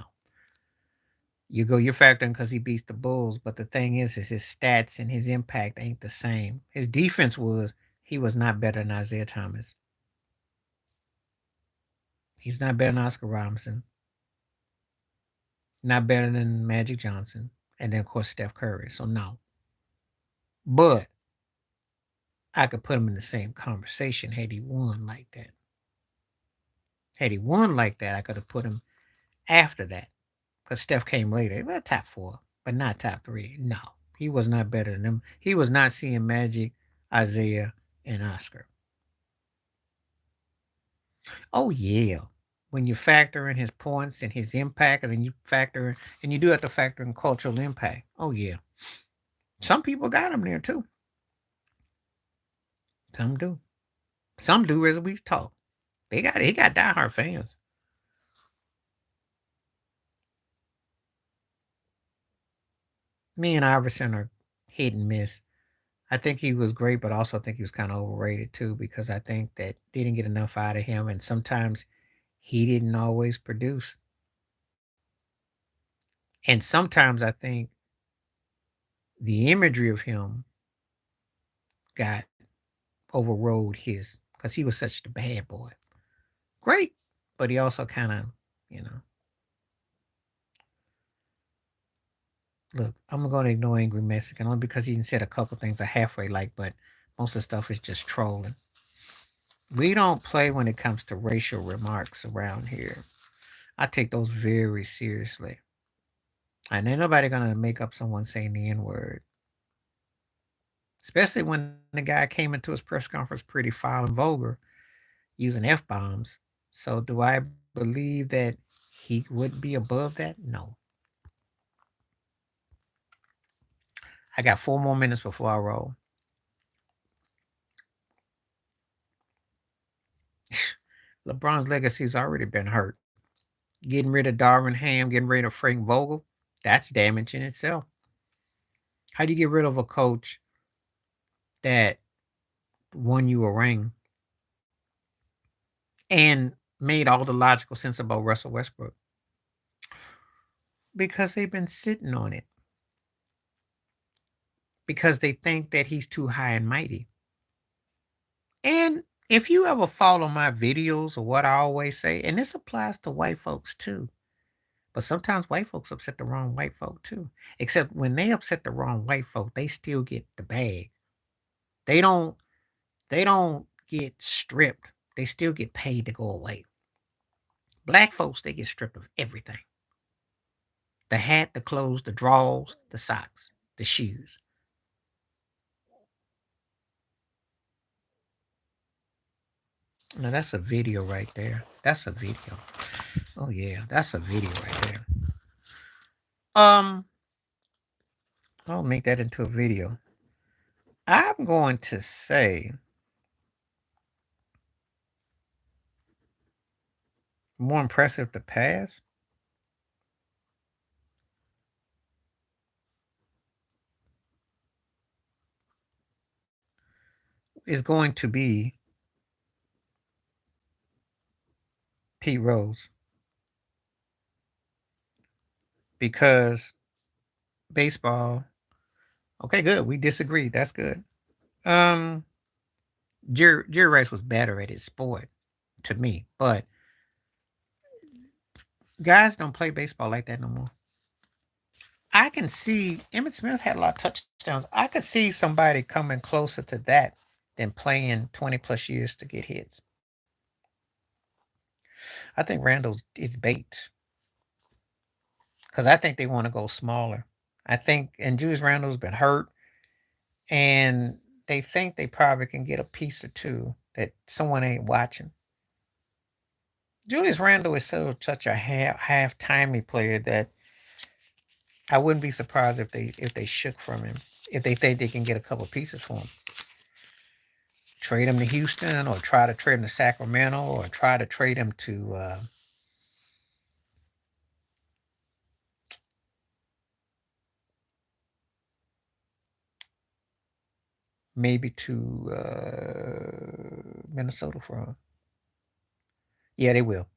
You're factoring because he beats the Bulls, but the thing is his stats and his impact ain't the same. His defense he was not better than Isaiah Thomas. He's not better than Oscar Robinson. Not better than Magic Johnson. And then, of course, Steph Curry. So, no. But I could put him in the same conversation had he won like that. Had he won like that, I could have put him after that. Because Steph came later. Well, top 4, but not top 3. No. He was not better than them. He was not seeing Magic, Isaiah, and Oscar. Oh, yeah. When you factor in his points and his impact, and then you do have to factor in cultural impact. Oh, yeah. Some people got him there too. Some do. Some do as we talk. He got diehard fans. Me and Iverson are hit and miss. I think he was great, but also I think he was kind of overrated too because I think that they didn't get enough out of him, and sometimes he didn't always produce. And sometimes I think the imagery of him got overrode his because he was such the bad boy. Great, but he also kind of, you know. Look, I'm going to ignore Angry Mexican only because he said a couple things I halfway like, but most of the stuff is just trolling. We don't play when it comes to racial remarks around here. I take those very seriously. And ain't nobody gonna make up someone saying the N word. Especially when the guy came into his press conference pretty foul and vulgar, using F bombs. So do I believe that he would be above that? No. I got 4 more minutes before I roll. LeBron's legacy's already been hurt. Getting rid of Darvin Ham, getting rid of Frank Vogel, that's damage in itself. How do you get rid of a coach that won you a ring and made all the logical sense about Russell Westbrook? Because they've been sitting on it. Because they think that he's too high and mighty. And if you ever follow my videos or what I always say, and this applies to white folks too, but sometimes white folks upset the wrong white folk too. Except when they upset the wrong white folk, they still get the bag. They don't get stripped. They still get paid to go away. Black folks, they get stripped of everything. The hat, the clothes, the drawers, the socks, the shoes. Now that's a video right there. That's a video. Oh yeah, that's a video right there. I'll make that into a video. I'm going to say more impressive to pass is going to be Pete Rose because baseball. Okay, good. We disagree. That's good. Um, Jerry Rice was better at his sport to me, but guys don't play baseball like that no more. I can see Emmitt Smith had a lot of touchdowns. I could see somebody coming closer to that than playing 20 plus years to get hits. I think Randall is bait because I think they want to go smaller. I think, and Julius Randall's been hurt, and they think they probably can get a piece or two that someone ain't watching. Julius Randall is such a half timey player that I wouldn't be surprised if they shook from him. If they think they can get a couple pieces for him, trade him to Houston, or try to trade him to Sacramento, or try to trade him to maybe to Minnesota for him. Yeah, they will.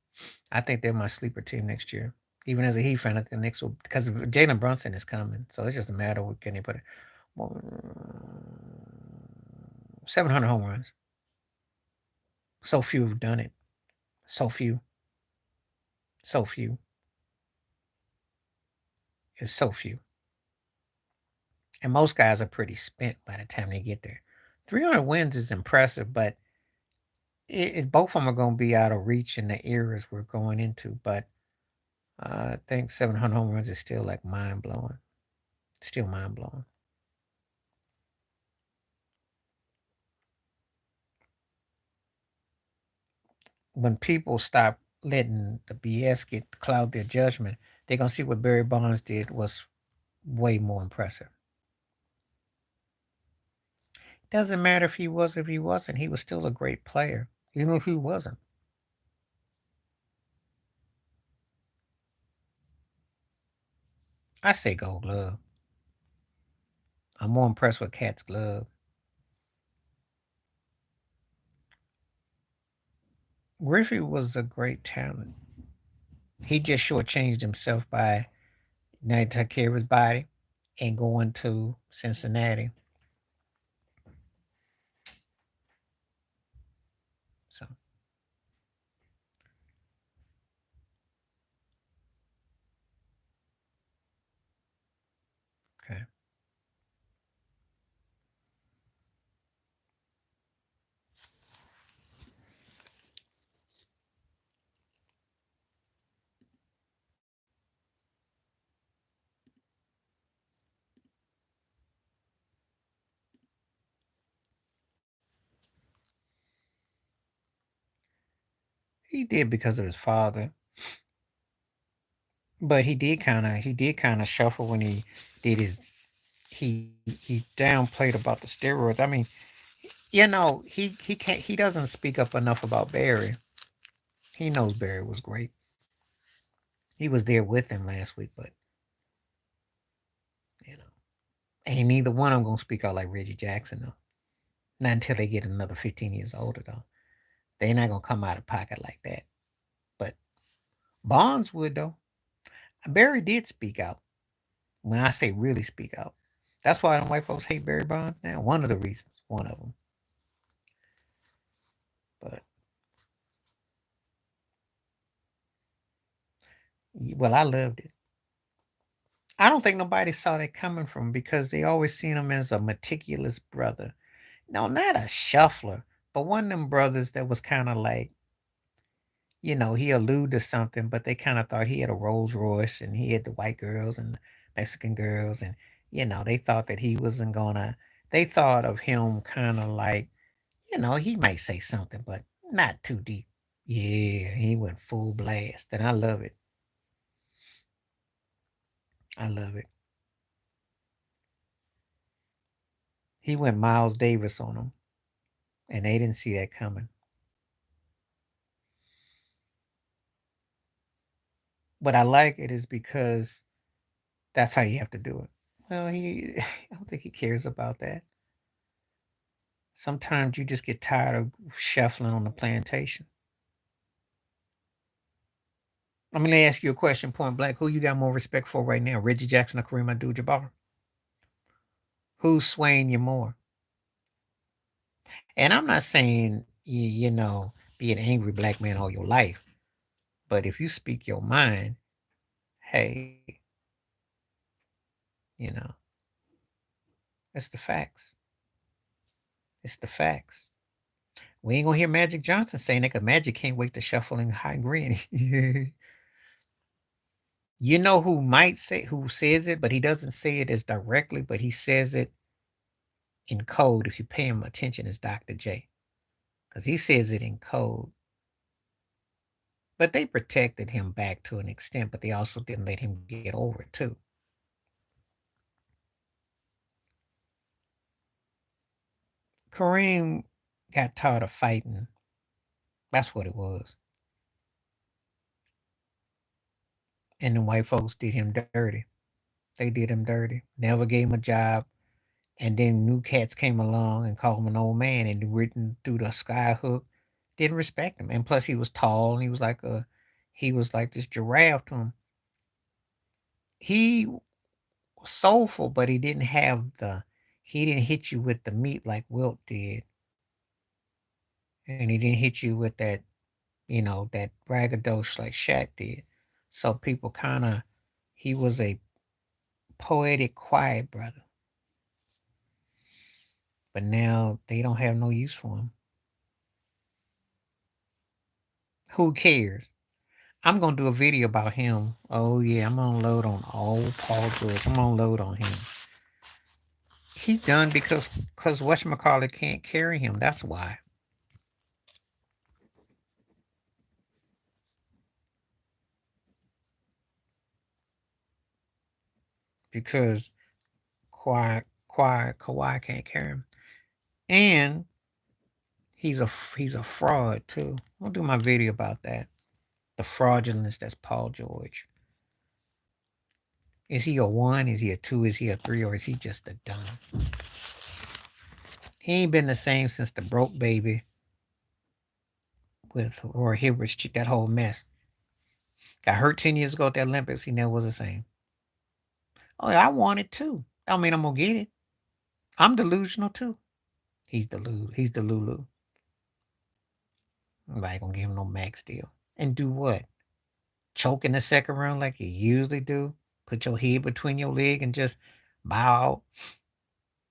I think they're my sleeper team next year. Even as a Heat fan, I think the Knicks will, because Jalen Brunson is coming, so it's just a matter of can they put it. Well, 700 home runs. So few have done it. So few. So few. It's so few. And most guys are pretty spent by the time they get there. 300 wins is impressive, but both of them are going to be out of reach in the eras we're going into. But I think 700 home runs is still like mind blowing. Still mind blowing. When people stop letting the BS cloud their judgment, they're going to see what Barry Bonds did was way more impressive. Doesn't matter if he was, if he wasn't. He was still a great player, even if he wasn't. I say Gold Glove. I'm more impressed with Cat's glove. Griffey was a great talent. He just shortchanged himself by not taking care of his body and going to Cincinnati. So, okay. He did because of his father, but he did kind of shuffle when he did his he downplayed about the steroids. I mean, he doesn't speak up enough about Barry. He knows Barry was great. He was there with him last week, but you know, ain't neither one of them gonna speak out like Reggie Jackson though. Not until they get another 15 years older though. They're not gonna come out of pocket like that. But Bonds would though. Barry did speak out. When I say really speak out, that's why the white folks hate Barry Bonds now. One of the reasons, one of them. But well, I loved it. I don't think nobody saw that coming from because they always seen him as a meticulous brother. No, not a shuffler, but one of them brothers that was kind of like, he alluded to something, but they kind of thought he had a Rolls Royce and he had the white girls and the Mexican girls, and they thought that he wasn't gonna. They thought of him kind of like, he might say something, but not too deep. Yeah, he went full blast, and I love it. I love it. He went Miles Davis on them, and they didn't see that coming. But I like it is because that's how you have to do it. Well, I don't think he cares about that. Sometimes you just get tired of shuffling on the plantation. I'm gonna ask you a question, point blank. Who you got more respect for right now, Reggie Jackson or Kareem Abdul-Jabbar? Who's swaying you more? And I'm not saying be an angry black man all your life, but if you speak your mind, hey, you know, it's the facts. It's the facts. We ain't gonna hear Magic Johnson saying that because Magic can't wait to shuffle in high green. You know who says it, but he doesn't say it as directly, but he says it in code. If you pay him attention, is Dr. J, because he says it in code. But they protected him back to an extent, but they also didn't let him get over it too. Kareem got tired of fighting. That's what it was. And the white folks did him dirty. They did him dirty. Never gave him a job. And then new cats came along and called him an old man and written through the sky hook. Didn't respect him. And plus he was tall and he was like this giraffe to him. He was soulful, but he didn't hit you with the meat like Wilt did. And he didn't hit you with that, that braggadocio like Shaq did. So people he was a poetic, quiet brother. But now they don't have no use for him. Who cares? I'm gonna do a video about him. Oh yeah, I'm gonna load on all Paul George. I'm gonna load on him. He's done because whatchamacallit can't carry him. That's why. Because Kawhi can't carry him. And he's a fraud too. I'll do my video about that. The fraudulence that's Paul George. Is he a 1? Is he a 2? Is he a 3? Or is he just a dumb? He ain't been the same since the broke baby with Roy Hibbert's that whole mess. Got hurt 10 years ago at the Olympics. He never was the same. Oh, yeah, I want it too. I don't mean I'm going to get it. I'm delusional too. He's the Lulu. Nobody going to give him no max deal. And do what? Choke in the second round like you usually do? Put your head between your leg and just bow out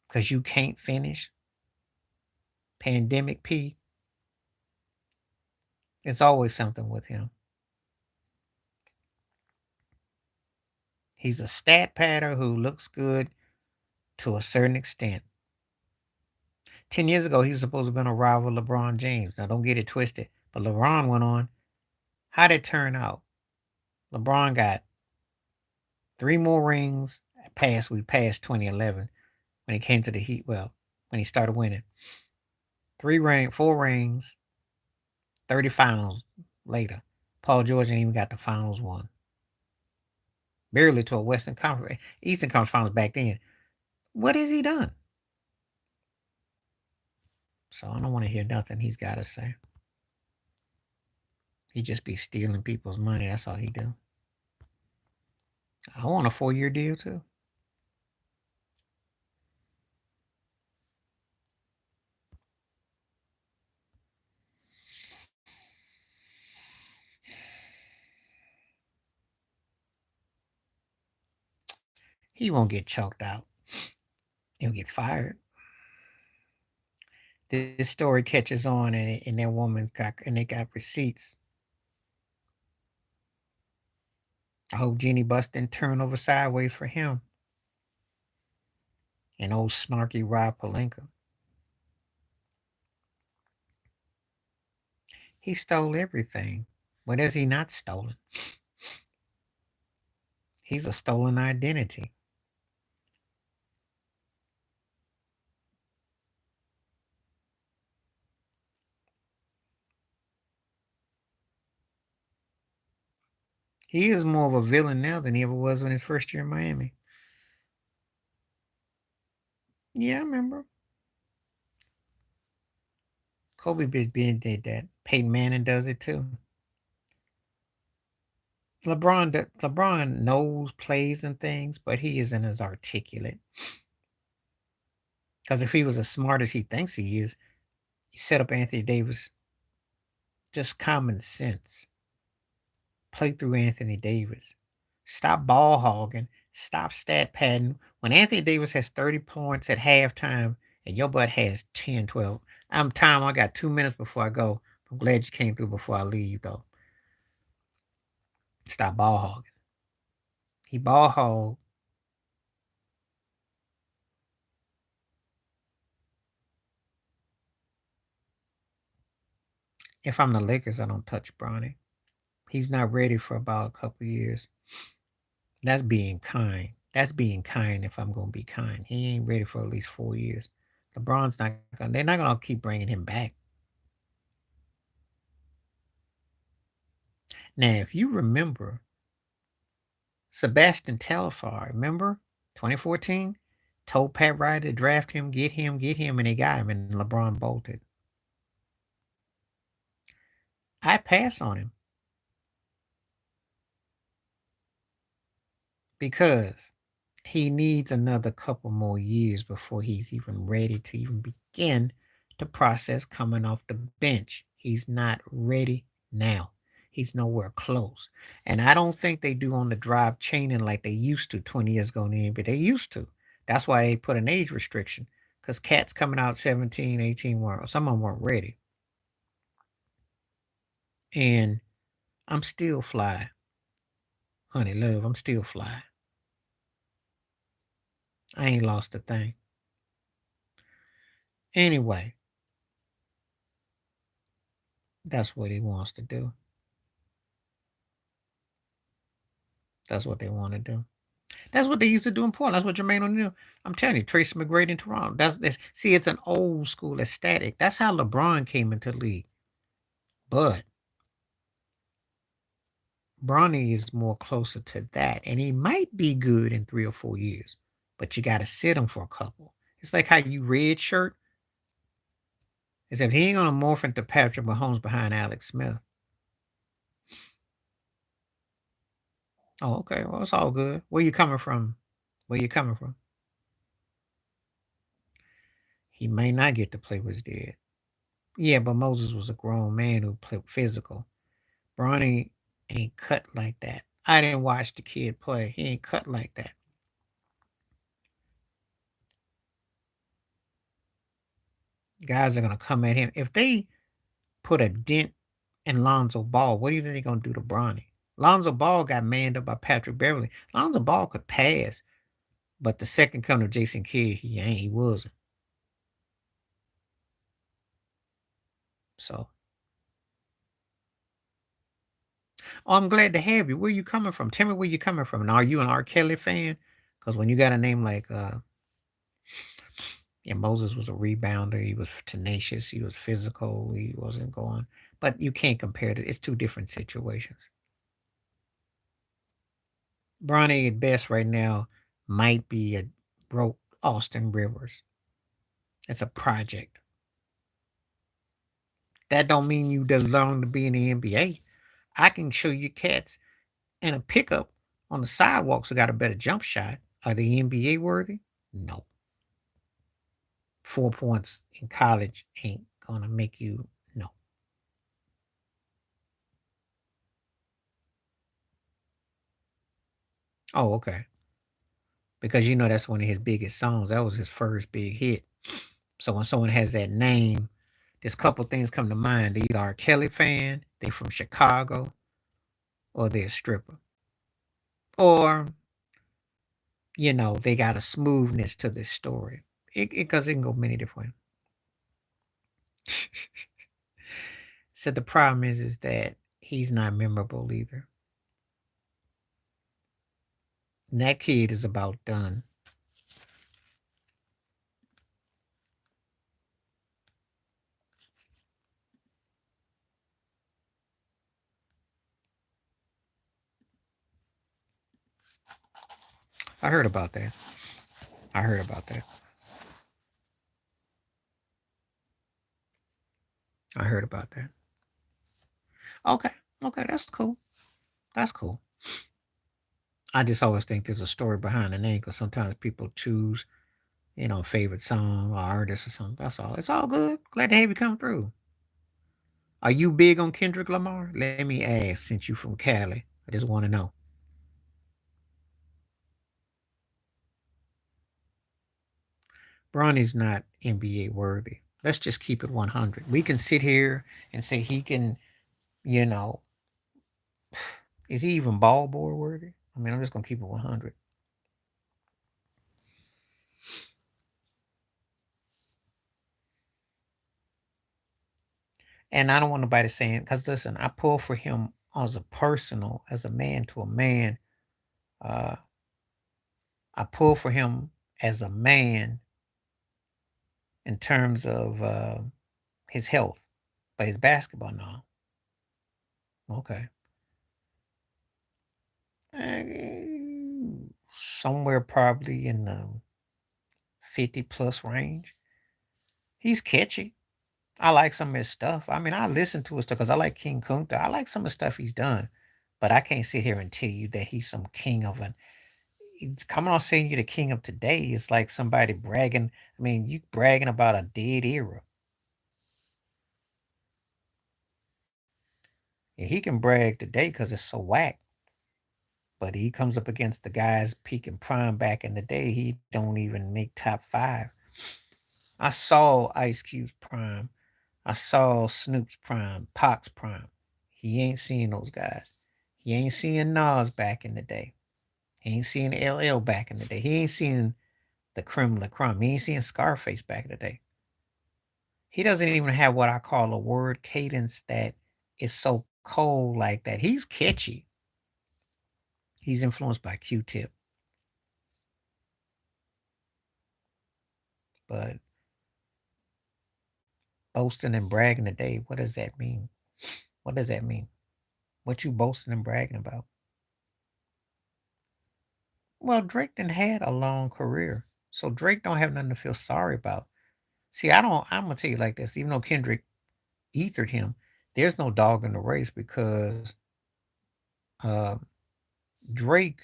because you can't finish? Pandemic P. It's always something with him. He's a stat patter who looks good to a certain extent. 10 years ago, he was supposed to have been a rival LeBron James. Now, don't get it twisted. But LeBron went on. How'd it turn out? LeBron got 3 more rings we passed 2011 when he came to the Heat. Well, when he started winning. 4 rings, 30 finals later. Paul George ain't even got the finals one. Barely to a Eastern Conference finals back then. What has he done? So I don't want to hear nothing he's got to say. He just be stealing people's money. That's all he do. I want a 4-year deal too. He won't get choked out. He'll get fired. This story catches on, and that they got receipts. I hope Jeannie Buss didn't turn over sideways for him. And old snarky Rob Pelinka. He stole everything. What has he not stolen? He's a stolen identity. He is more of a villain now than he ever was in his first year in Miami. Yeah, I remember. Kobe Big did that. Peyton Manning does it too. LeBron knows plays and things, but he isn't as articulate. Because if he was as smart as he thinks he is, he set up Anthony Davis. Just common sense. Play through Anthony Davis. Stop ball hogging. Stop stat padding. When Anthony Davis has 30 points at halftime and your butt has 10, 12. I got 2 minutes before I go. I'm glad you came through before I leave, though. Stop ball hogging. He ball hogged. If I'm the Lakers, I don't touch Bronny. He's not ready for about a couple years. That's being kind. That's being kind if I'm going to be kind. He ain't ready for at least 4 years. LeBron's not gonna. They're not gonna keep bringing him back. Now, if you remember, Sebastian Telfair, remember 2014, told Pat Riley to draft him, get him, and they got him, and LeBron bolted. I pass on him because he needs another couple more years before he's even ready to even begin the process coming off the bench. He's not ready now. He's nowhere close. And I don't think they do on the drive chaining like they used to 20 years ago in the NBA. They used to. That's why they put an age restriction because cats coming out 17, 18 weren't, some of them weren't ready. And I'm still fly. Honey, love, I'm still fly. I ain't lost a thing. Anyway, that's what he wants to do. That's what they want to do. That's what they used to do in Portland. That's what Jermaine O'Neal. I'm telling you, Tracy McGrady in Toronto. That's see, it's an old school aesthetic. That's how LeBron came into the league. But Bronny is more closer to that, and he might be good in 3 or 4 years. But you got to sit him for a couple. It's like how you red shirt. Except he ain't gonna morph into Patrick Mahomes behind Alex Smith. Oh, okay. Well, it's all good. Where you coming from? Where you coming from? He may not get to play with his dad. Yeah, but Moses was a grown man who played physical. Bronny ain't cut like that. I didn't watch the kid play. He ain't cut like that. Guys are gonna come at him. If they put a dent in Lonzo Ball, what do you think they're gonna do to Bronny? Lonzo Ball got manned up by Patrick Beverly. Lonzo Ball could pass, but the second coming of Jason Kidd, he ain't. He wasn't. So, oh, I'm glad to have you. Where you coming from? Tell me where you coming from. And are you an R. Kelly fan? Because when you got a name like yeah, Moses was a rebounder. He was tenacious. He was physical. He wasn't going. But you can't compare it. It's two different situations. Bronny at best right now might be a broke Austin Rivers. It's a project. That don't mean you belong to be in the NBA. I can show you cats in a pickup on the sidewalks who got a better jump shot. Are they NBA worthy? No. 4 points in college ain't gonna make you no. Oh, okay. Because you know that's one of his biggest songs. That was his first big hit. So when someone has that name, there's a couple things come to mind. They either are a Kelly fan, they from Chicago, or they're a stripper. Or, they got a smoothness to this story. Because it can go many different ways. So the problem is that he's not memorable either. And that kid is about done. I heard about that. I heard about that. I heard about that. Okay. Okay, that's cool. That's cool. I just always think there's a story behind the name because sometimes people choose, favorite song or artist or something. That's all. It's all good. Glad to have you come through. Are you big on Kendrick Lamar? Let me ask, since you from Cali. I just want to know. Bronny's not NBA worthy. Let's just keep it 100. We can sit here and say he can, you know, is he even ball boy worthy? I mean, I'm just gonna keep it 100. And I don't want nobody saying, because listen, I pull for him as a personal, as a man to a man. Uh, I pull for him as a man in terms of his health, but his basketball now. Okay. Somewhere probably in the 50 plus range. He's catchy. I like some of his stuff. I mean, I listen to his stuff because I like King Kunta. I like some of the stuff he's done, but I can't sit here and tell you that he's some king of an. He's coming on saying you're the king of today is like somebody bragging. I mean, you bragging about a dead era. Yeah, he can brag today because it's so whack. But he comes up against the guys peaking prime back in the day. He don't even make top five. I saw Ice Cube's prime. I saw Snoop's prime, Pac's prime. He ain't seeing those guys. He ain't seeing Nas back in the day. He ain't seeing LL back in the day. He ain't seeing the creme la creme. He ain't seeing Scarface back in the day. He doesn't even have what I call a word cadence that is so cold like that. He's catchy. He's influenced by Q-Tip. But boasting and bragging today, what does that mean? What does that mean? What you boasting and bragging about? Well, Drake done had a long career. So Drake don't have nothing to feel sorry about. See, I'm gonna tell you like this, even though Kendrick ethered him, there's no dog in the race because uh, Drake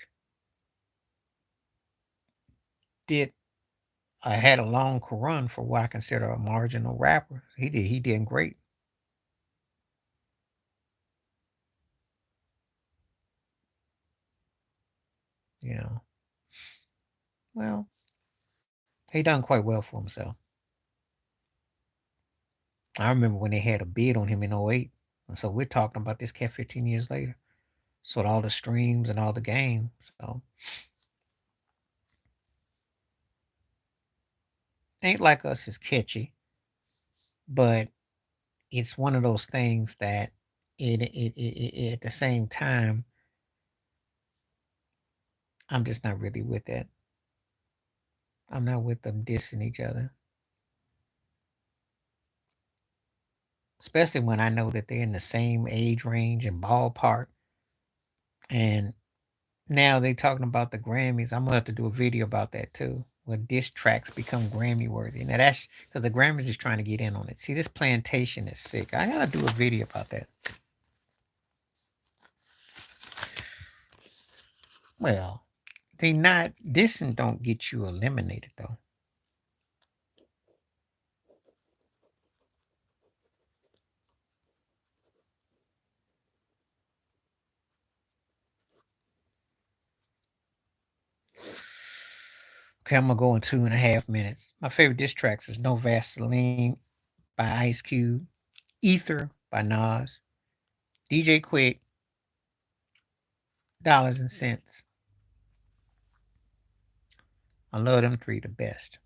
did had a long run for what I consider a marginal rapper. He did great. You know, well, he done quite well for himself. I remember when they had a bid on him in '08, and so we're talking about this cat 15 years later. So all the streams and all the game. So ain't like us is catchy, but it's one of those things that at the same time, I'm just not really with that. I'm not with them dissing each other, especially when I know that they're in the same age range and ballpark. And now they talking about the Grammys. I'm gonna have to do a video about that too. When diss tracks become Grammy worthy. Now that's because the Grammys is trying to get in on it. See, this plantation is sick. I gotta do a video about that. Well, they not dissing don't get you eliminated though. Okay, I'm gonna go in 2.5 minutes. My favorite diss tracks is No Vaseline by Ice Cube, Ether by Nas, DJ Quick, Dollars and Cents. I love them three the best.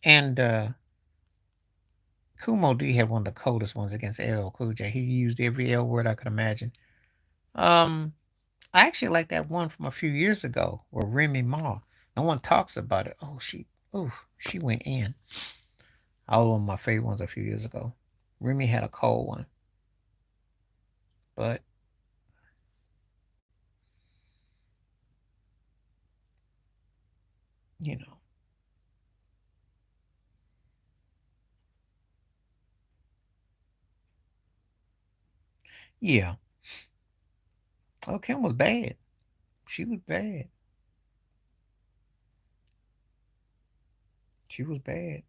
And Kumo D had one of the coldest ones against LL Cool J. He used every L word I could imagine. Um, I actually like that one from a few years ago where Remy Ma. No one talks about it. She went in. All of my favorite ones a few years ago. Remy had a cold one, but you know, yeah. Oh, Kim was bad. She was bad. She was bad.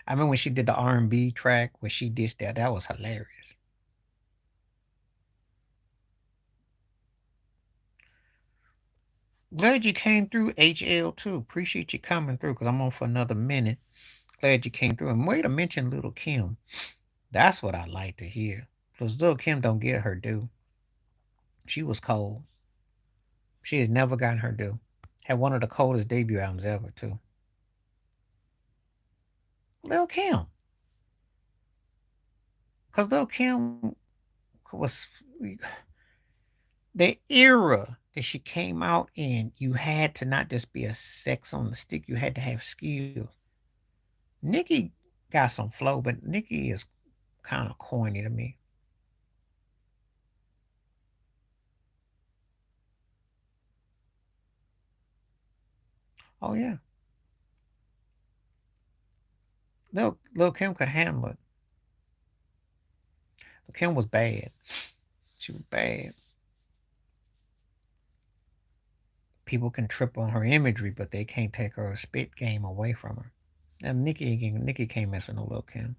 I remember when she did the R&B track when she did that. That was hilarious. Glad you came through, HL too. Appreciate you coming through because I'm on for another minute. Glad you came through. And way to mention Little Kim. That's what I like to hear. Because Little Kim don't get her due. She was cold. She has never gotten her due. Had one of the coldest debut albums ever too. Lil Kim. Because Lil Kim was the era that she came out and you had to not just be a sex on the stick, you had to have skills. Nikki got some flow, but Nikki is kind of corny to me. Oh yeah, Lil Kim could handle it. Lil Kim was bad. She was bad. People can trip on her imagery, but they can't take her spit game away from her. And Nikki can't mess with no Lil Kim.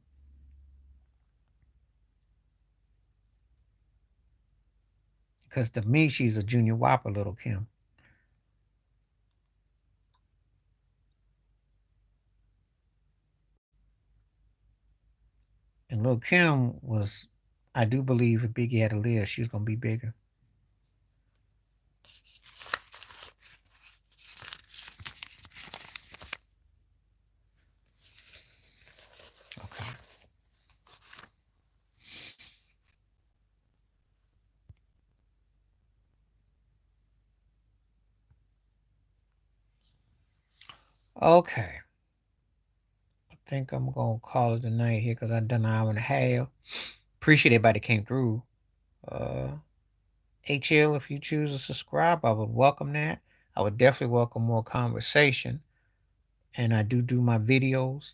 Because to me, she's a Junior Whopper Little Kim. And Lil Kim was, I do believe if Biggie had to live, she was going to be bigger. Okay. Okay. I think I'm going to call it a night here because I've done an hour and a half. Appreciate everybody came through. Uh, HL, if you choose to subscribe, I would welcome that. I would definitely welcome more conversation. And I do my videos.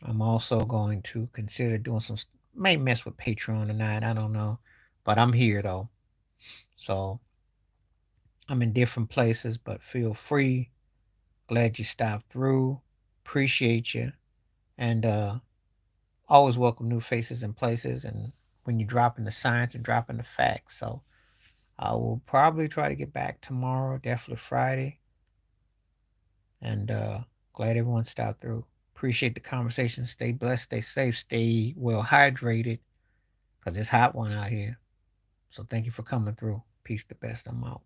I'm also going to consider doing some, may mess with Patreon tonight. I don't know. But I'm here though. So I'm in different places, but feel free. Glad you stopped through. Appreciate you. And always welcome new faces and places. And when you're dropping the science and dropping the facts. So I will probably try to get back tomorrow, definitely Friday. And glad everyone stopped through. Appreciate the conversation. Stay blessed, stay safe, stay well hydrated because it's hot one out here. So thank you for coming through. Peace the best. I'm out.